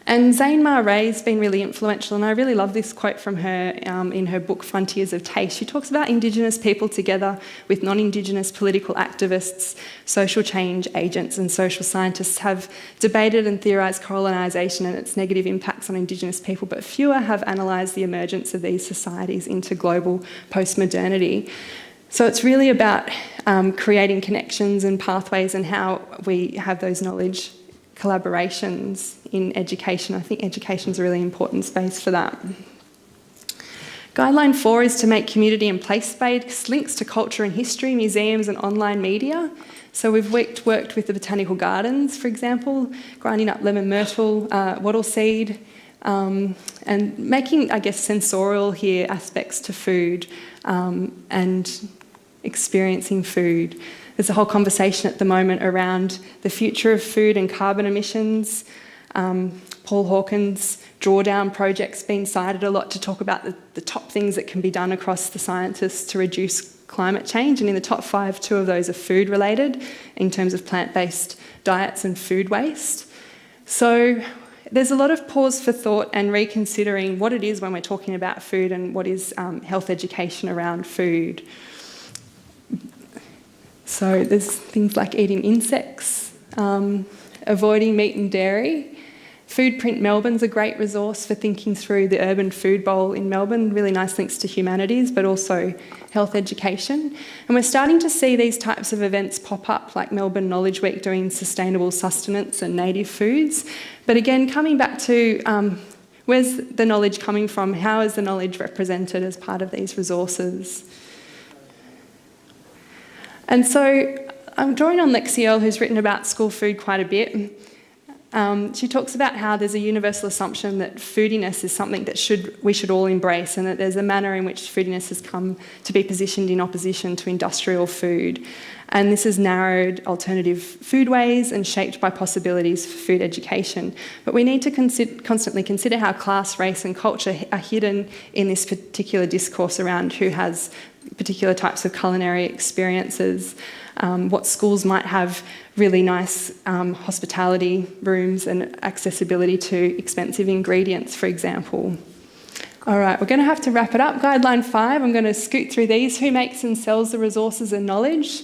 And Zane Ma Ray's been really influential, and I really love this quote from her in her book Frontiers of Taste. She talks about Indigenous people together with non-Indigenous political activists, social change agents and social scientists have debated and theorised colonisation and its negative impacts on Indigenous people, but fewer have analysed the emergence of these societies into global post-modernity. So it's really about creating connections and pathways and how we have those knowledge collaborations in education. I think education is a really important space for that. Guideline 4 is to make community and place-based links to culture and history, museums and online media. So we've worked with the botanical gardens, for example, grinding up lemon myrtle, wattle seed, and making, I guess, sensorial here aspects to food and experiencing food. There's a whole conversation at the moment around the future of food and carbon emissions. Paul Hawkins' drawdown project's been cited a lot to talk about the top things that can be done across the scientists to reduce climate change, and in the top 5, 2 of those are food related in terms of plant-based diets and food waste. So there's a lot of pause for thought and reconsidering what it is when we're talking about food and what is health education around food. So there's things like eating insects, avoiding meat and dairy. Foodprint Melbourne's a great resource for thinking through the urban food bowl in Melbourne, really nice links to humanities, but also health education. And we're starting to see these types of events pop up, like Melbourne Knowledge Week doing sustainable sustenance and native foods. But again, coming back to where's the knowledge coming from? How is the knowledge represented as part of these resources? And so I'm drawing on Lexie Elle, who's written about school food quite a bit. She talks about how there's a universal assumption that foodiness is something that we should all embrace, and that there's a manner in which foodiness has come to be positioned in opposition to industrial food. And this has narrowed alternative foodways and shaped by possibilities for food education. But we need to constantly consider how class, race and culture are hidden in this particular discourse around who has particular types of culinary experiences, what schools might have really nice hospitality rooms and accessibility to expensive ingredients, for example. All right, we're going to have to wrap it up. Guideline 5, I'm going to scoot through these. Who makes and sells the resources and knowledge?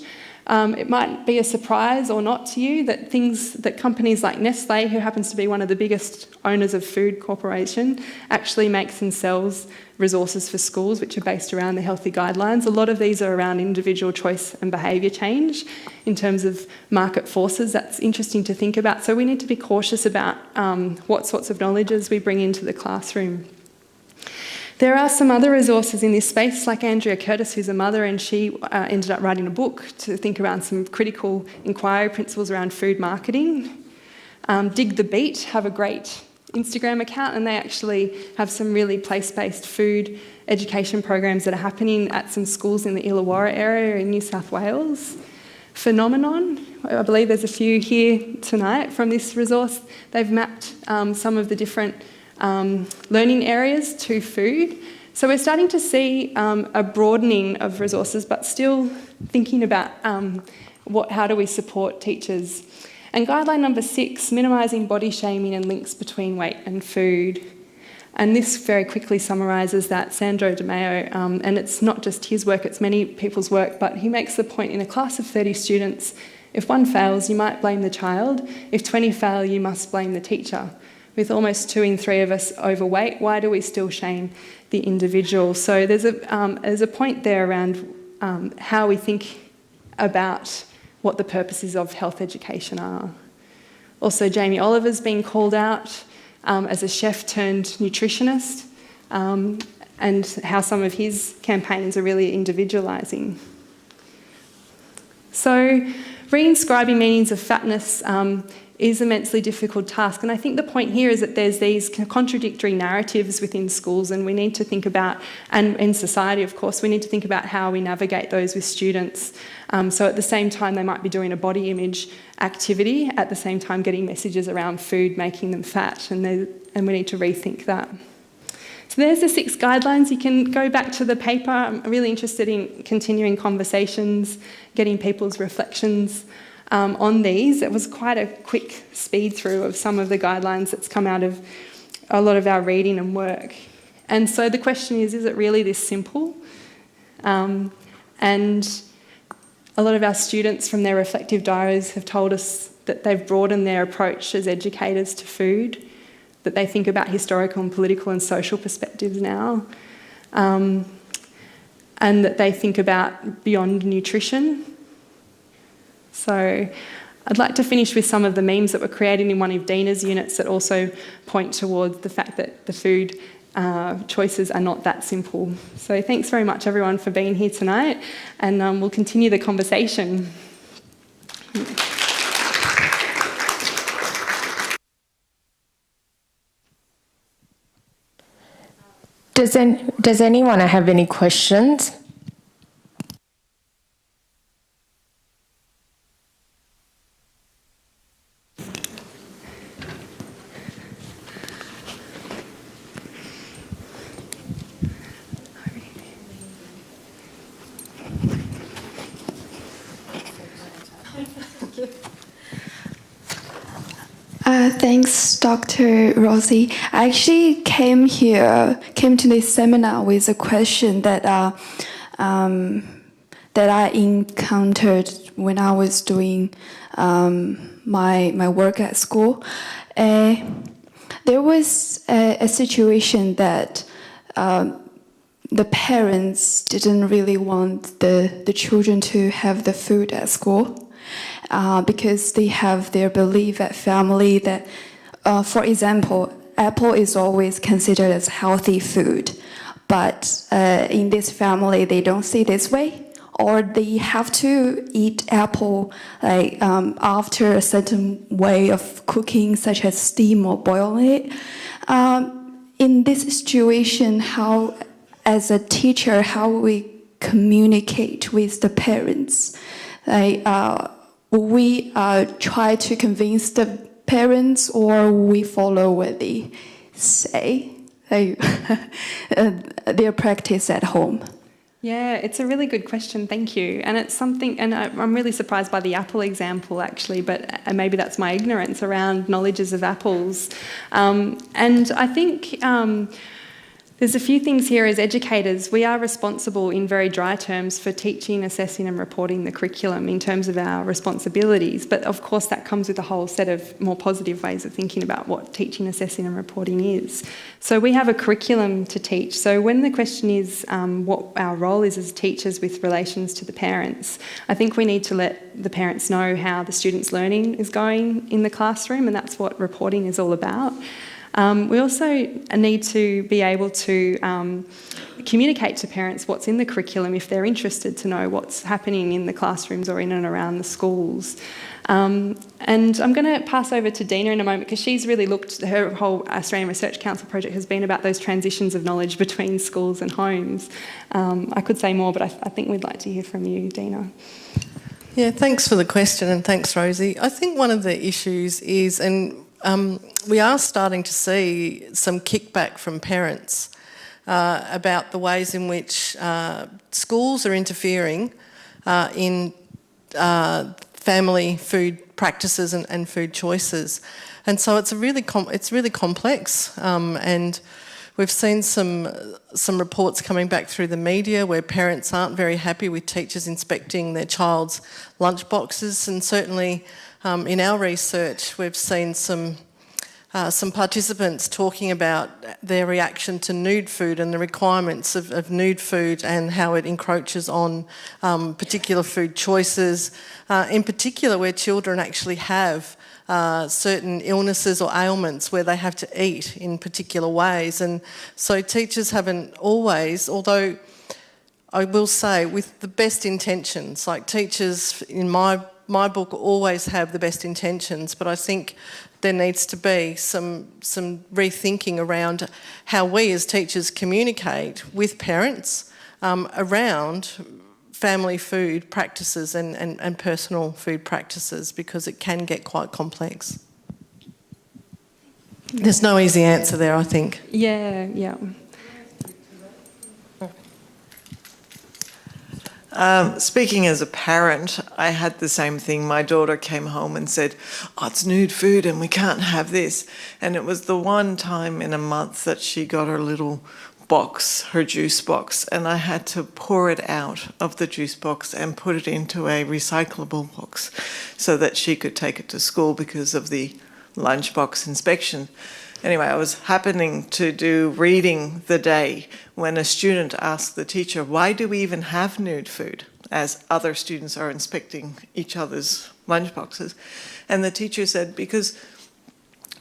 It might be a surprise or not to you that companies like Nestle, who happens to be one of the biggest owners of food corporation, actually makes and sells resources for schools which are based around the healthy guidelines. A lot of these are around individual choice and behaviour change in terms of market forces. That's interesting to think about. So we need to be cautious about what sorts of knowledges we bring into the classroom. There are some other resources in this space, like Andrea Curtis, who's a mother, and she ended up writing a book to think around some critical inquiry principles around food marketing. Dig the Beat have a great Instagram account, and they actually have some really place-based food education programs that are happening at some schools in the Illawarra area in New South Wales. Phenomenon, I believe there's a few here tonight from this resource. They've mapped some of the different learning areas to food. So we're starting to see a broadening of resources, but still thinking about how do we support teachers. And guideline number 6, minimising body shaming and links between weight and food. And this very quickly summarises that. Sandro De Mayo, and it's not just his work, it's many people's work, but he makes the point in a class of 30 students, if one fails, you might blame the child. If 20 fail, you must blame the teacher. With almost 2 in 3 of us overweight, why do we still shame the individual? So there's a point there around how we think about what the purposes of health education are. Also, Jamie Oliver's been called out as a chef turned nutritionist, and how some of his campaigns are really individualising. So reinscribing meanings of fatness is an immensely difficult task. And I think the point here is that there's these contradictory narratives within schools, and we need to think about, and in society, of course, we need to think about how we navigate those with students. So at the same time, they might be doing a body image activity, at the same time getting messages around food making them fat, and we need to rethink that. So there's the 6 guidelines. You can go back to the paper. I'm really interested in continuing conversations, getting people's reflections on these. It was quite a quick speed through of some of the guidelines that's come out of a lot of our reading and work. And so the question is it really this simple? And a lot of our students from their reflective diaries have told us that they've broadened their approach as educators to food, that they think about historical and political and social perspectives now, and that they think about beyond nutrition. So I'd like to finish with some of the memes that were created in one of Dina's units that also point towards the fact that the food choices are not that simple. So thanks very much everyone for being here tonight, and we'll continue the conversation. Does anyone have any questions? Thanks, Dr. Rosie. I actually came to this seminar with a question that I encountered when I was doing my work at school. There was a situation that the parents didn't really want the children to have the food at school. Because they have their belief at family that, for example, apple is always considered as healthy food, but in this family they don't see this way, or they have to eat apple after a certain way of cooking, such as steam or boiling it. In this situation, how, as a teacher, how we communicate with the parents? We try to convince the parents, or we follow what they say, their practice at home? Yeah, it's a really good question, thank you. And it's something, and I'm really surprised by the apple example actually, but maybe that's my ignorance around knowledges of apples. And I think there's a few things here. As educators, we are responsible in very dry terms for teaching, assessing and reporting the curriculum in terms of our responsibilities. But of course that comes with a whole set of more positive ways of thinking about what teaching, assessing and reporting is. So we have a curriculum to teach. So when the question is what our role is as teachers with relations to the parents, I think we need to let the parents know how the students' learning is going in the classroom, and that's what reporting is all about. We also need to be able to communicate to parents what's in the curriculum if they're interested to know what's happening in the classrooms or in and around the schools. And I'm going to pass over to Dina in a moment, because she's really her whole Australian Research Council project has been about those transitions of knowledge between schools and homes. I could say more, but I think we'd like to hear from you, Dina. Yeah, thanks for the question, and thanks, Rosie. I think one of the issues is, we are starting to see some kickback from parents about the ways in which schools are interfering in family food practices and food choices. And so it's really complex, and we've seen some reports coming back through the media where parents aren't very happy with teachers inspecting their child's lunch boxes, and certainly in our research we've seen some participants talking about their reaction to nude food and the requirements of nude food and how it encroaches on particular food choices, in particular where children actually have certain illnesses or ailments where they have to eat in particular ways. And so teachers haven't always, although I will say with the best intentions, like teachers in my book always have the best intentions, but I think there needs to be some rethinking around how we as teachers communicate with parents around family food practices and personal food practices, because it can get quite complex. There's no easy answer there, I think. Yeah. Speaking as a parent, I had the same thing. My daughter came home and said, "Oh, it's nude food and we can't have this." And it was the one time in a month that she got her little box, her juice box, and I had to pour it out of the juice box and put it into a recyclable box so that she could take it to school because of the lunchbox inspection. Anyway, I was happening to do reading the day when a student asked the teacher, "Why do we even have nude food?" as other students are inspecting each other's lunchboxes. And the teacher said, "Because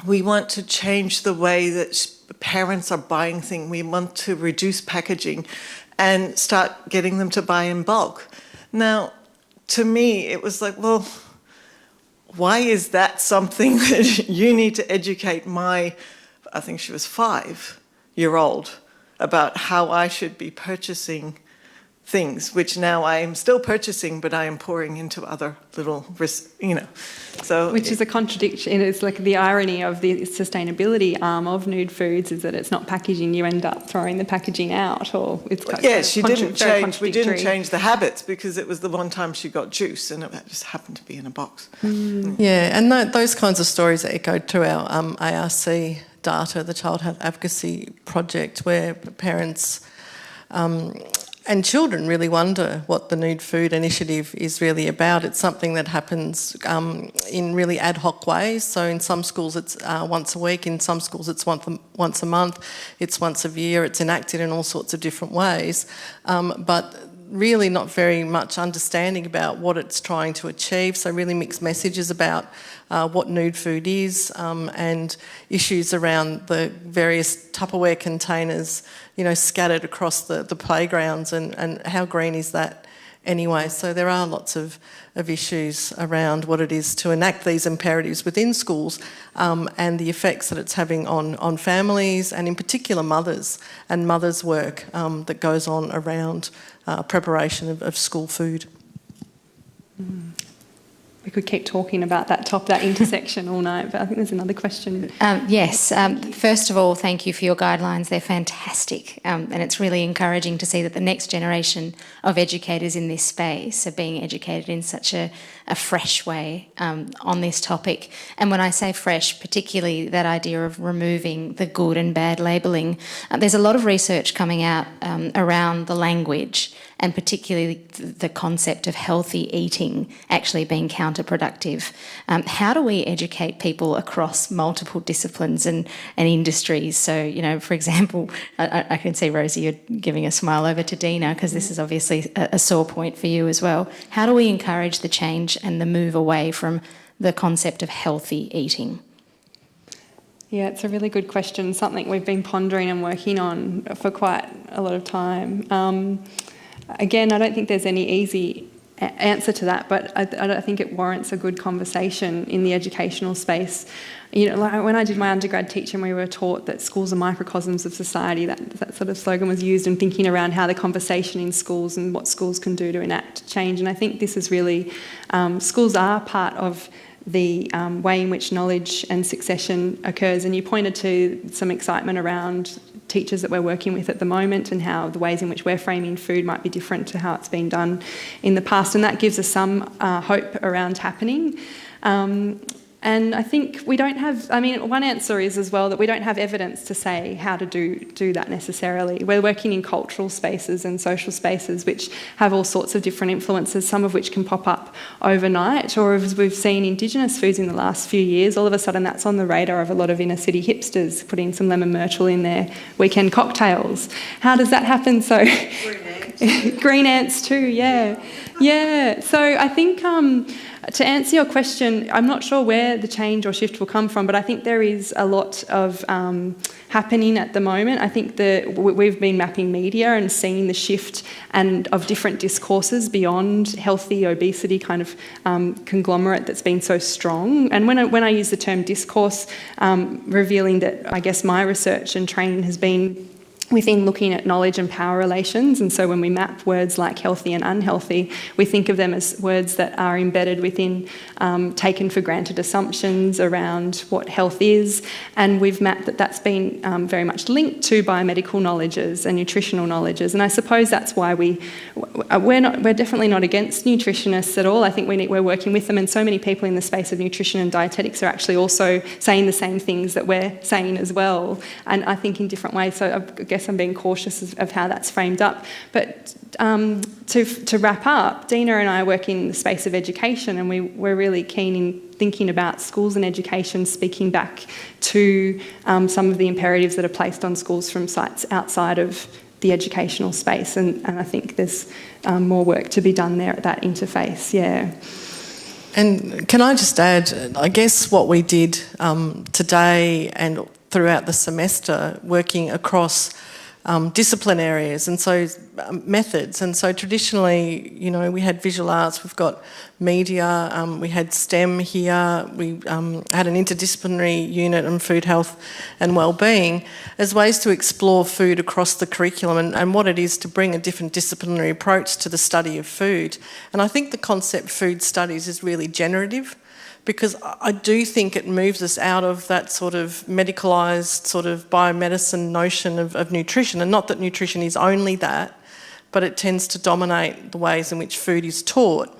we want to change the way that parents are buying things. We want to reduce packaging and start getting them to buy in bulk. Now, to me, it was like, well, why is that something that you need to educate my, I think she was 5-year-old, about how I should be purchasing things, which now I am still purchasing, but I am pouring into other little, so. Which is a contradiction. It's like the irony of the sustainability arm of Nude Foods is that it's not packaging. You end up throwing the packaging out, or it's she didn't change. We didn't change the habits because it was the one time she got juice and it just happened to be in a box. Yeah, and those kinds of stories are echoed through our ARC data, the Child Health Advocacy Project, where parents and children really wonder what the Nude Food Initiative is really about. It's something that happens in really ad hoc ways. So in some schools it's once a week, in some schools it's once a month, it's once a year, it's enacted in all sorts of different ways. But really not very much understanding about what it's trying to achieve, so really mixed messages about what nude food is and issues around the various Tupperware containers, scattered across the playgrounds and how green is that anyway. So there are lots of issues around what it is to enact these imperatives within schools and the effects that it's having on families and in particular mothers and mothers' work that goes on around preparation of school food. We could keep talking about that intersection all night, but I think there's another question. Yes. First of all, thank you for your guidelines. They're fantastic, and it's really encouraging to see that the next generation of educators in this space are being educated in such a fresh way on this topic. And when I say fresh, particularly that idea of removing the good and bad labelling, there's a lot of research coming out around the language and particularly the concept of healthy eating actually being counterproductive. How do we educate people across multiple disciplines and industries? So, for example, I can see, Rosie, you're giving a smile over to Dina because this is obviously a sore point for you as well. How do we encourage the change and the move away from the concept of healthy eating? Yeah, it's a really good question, something we've been pondering and working on for quite a lot of time. Again, I don't think there's any easy answer to that, but I think it warrants a good conversation in the educational space. Like when I did my undergrad teaching, we were taught that schools are microcosms of society. That sort of slogan was used in thinking around how the conversation in schools and what schools can do to enact change. And I think this is really, schools are part of the way in which knowledge and succession occurs. And you pointed to some excitement around teachers that we're working with at the moment and how the ways in which we're framing food might be different to how it's been done in the past. And that gives us some hope around happening. And I think we don't have, one answer is as well that we don't have evidence to say how to do that necessarily. We're working in cultural spaces and social spaces which have all sorts of different influences, some of which can pop up overnight, or as we've seen Indigenous foods in the last few years, all of a sudden that's on the radar of a lot of inner city hipsters, putting some lemon myrtle in their weekend cocktails. How does that happen? So green ants too, yeah. So I think to answer your question, I'm not sure where the change or shift will come from, but I think there is a lot of happening at the moment. I think we've been mapping media and seeing the shift and of different discourses beyond healthy obesity kind of conglomerate that's been so strong. And when I use the term discourse, revealing that I guess my research and training has been within looking at knowledge and power relations. And so when we map words like healthy and unhealthy, we think of them as words that are embedded within taken for granted assumptions around what health is. And we've mapped that that's been very much linked to biomedical knowledges and nutritional knowledges. And I suppose that's why we're definitely not against nutritionists at all. I think we're working with them, and so many people in the space of nutrition and dietetics are actually also saying the same things that we're saying as well. And I think in different ways. So I guess I'm being cautious of how that's framed up. But to wrap up, Dina and I work in the space of education, and we're really keen in thinking about schools and education, speaking back to some of the imperatives that are placed on schools from sites outside of the educational space. And I think there's more work to be done there at that interface, yeah. And can I just add, I guess what we did today and throughout the semester, working across discipline areas and so methods. And so traditionally, you know, we had visual arts, we've got media, we had STEM here, we had an interdisciplinary unit on food health and wellbeing as ways to explore food across the curriculum and what it is to bring a different disciplinary approach to the study of food. And I think the concept food studies is really generative, because I do think it moves us out of that sort of medicalised sort of biomedicine notion of nutrition, and not that nutrition is only that, but it tends to dominate the ways in which food is taught.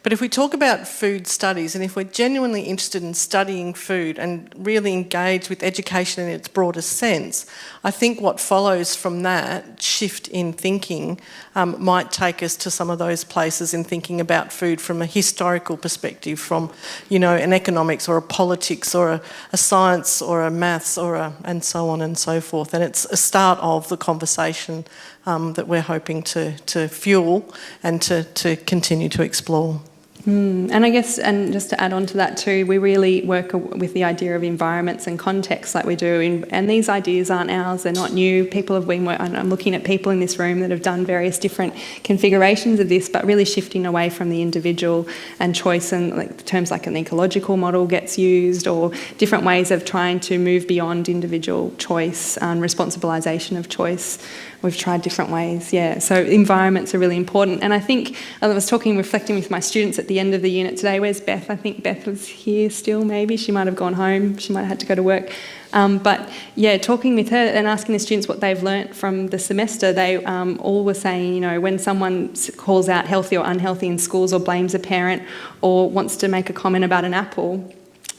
But if we talk about food studies, and if we're genuinely interested in studying food and really engage with education in its broadest sense, I think what follows from that shift in thinking might take us to some of those places in thinking about food from a historical perspective, from, you know, an economics or a politics or a science or a maths or and so on and so forth. And it's a start of the conversation that we're hoping to fuel and to continue to explore. And I guess, and just to add on to that too, we really work with the idea of environments and context like we do, and these ideas aren't ours, they're not new. People have been, I'm looking at people in this room that have done various different configurations of this, but really shifting away from the individual and choice, and like terms like an ecological model gets used, or different ways of trying to move beyond individual choice and responsibilisation of choice. We've tried different ways, yeah. So environments are really important. And I think, I was reflecting with my students at the end of the unit today. Where's Beth? I think Beth was here still, maybe. She might have gone home. She might have had to go to work. But yeah, talking with her and asking the students what they've learnt from the semester, they all were saying, you know, when someone calls out healthy or unhealthy in schools, or blames a parent, or wants to make a comment about an apple,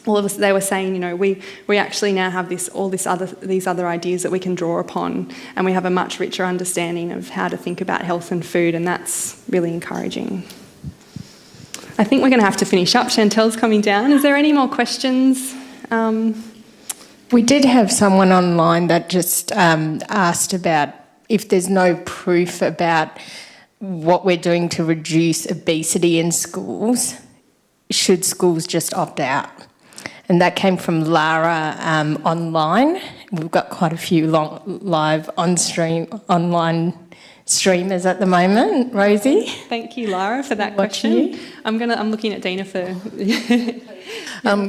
all of us, they were saying, you know, we actually now have these other ideas that we can draw upon, and we have a much richer understanding of how to think about health and food, and that's really encouraging. I think we're going to have to finish up. Chantel's coming down. Is there any more questions? We did have someone online that just asked about if there's no proof about what we're doing to reduce obesity in schools, should schools just opt out? And that came from Lara online. We've got quite a few live online streamers at the moment. Rosie? Thank you, Lara, for that question. I'm looking at Dina for...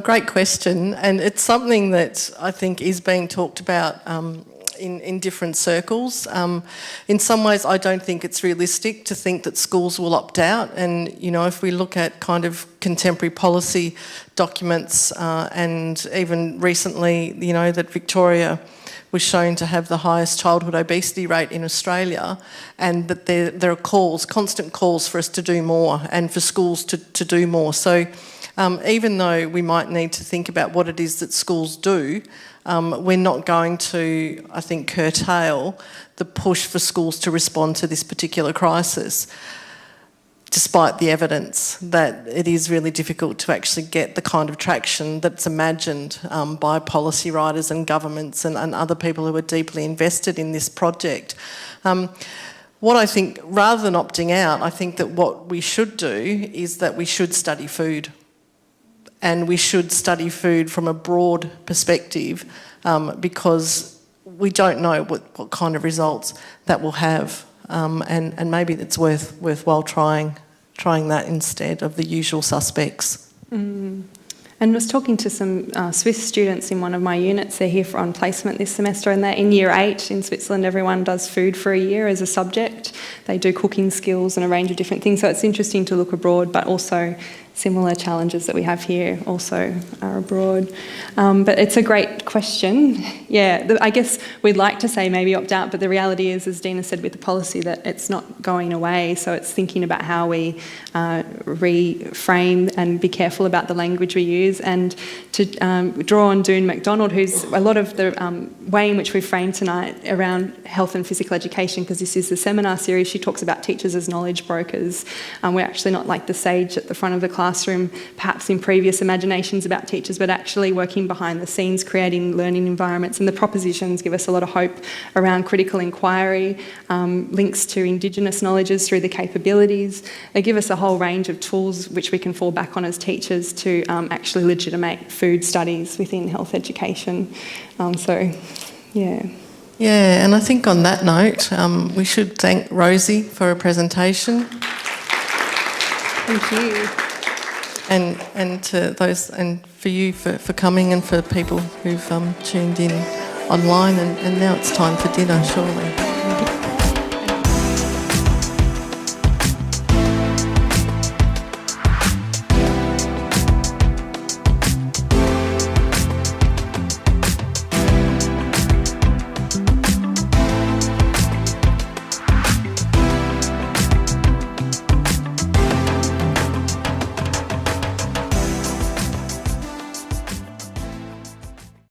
Great question, and it's something that I think is being talked about in different circles. In some ways, I don't think it's realistic to think that schools will opt out. And, you know, if we look at kind of contemporary policy documents and even recently, you know, that Victoria was shown to have the highest childhood obesity rate in Australia, and that there are calls, constant calls for us to do more and for schools to do more. So even though we might need to think about what it is that schools do, we're not going to, I think, curtail the push for schools to respond to this particular crisis, despite the evidence that it is really difficult to actually get the kind of traction that's imagined by policy writers and governments and other people who are deeply invested in this project. What I think, rather than opting out, I think that what we should do is that we should study food. And we should study food from a broad perspective because we don't know what kind of results that will have. And maybe it's worthwhile trying that instead of the usual suspects. And I was talking to some Swiss students in one of my units. They're here on placement this semester, and they're in Year 8 in Switzerland. Everyone does food for a year as a subject. They do cooking skills and a range of different things. So it's interesting to look abroad, but also similar challenges that we have here also are abroad. But it's a great question. Yeah, I guess we'd like to say maybe opt out, but the reality is, as Dina said with the policy, that it's not going away. So it's thinking about how we reframe and be careful about the language we use. And to draw on Doone MacDonald, who's a lot of the way in which we frame tonight around health and physical education, because this is the seminar series, she talks about teachers as knowledge brokers. We're actually not like the sage at the front of the class classroom, perhaps in previous imaginations about teachers, but actually working behind the scenes, creating learning environments. And the propositions give us a lot of hope around critical inquiry, links to Indigenous knowledges through the capabilities. They give us a whole range of tools which we can fall back on as teachers to actually legitimate food studies within health education. Yeah, and I think on that note, we should thank Rosie for her presentation. Thank you. And to those, and for you for coming, and for people who've tuned in online. And now it's time for dinner, surely.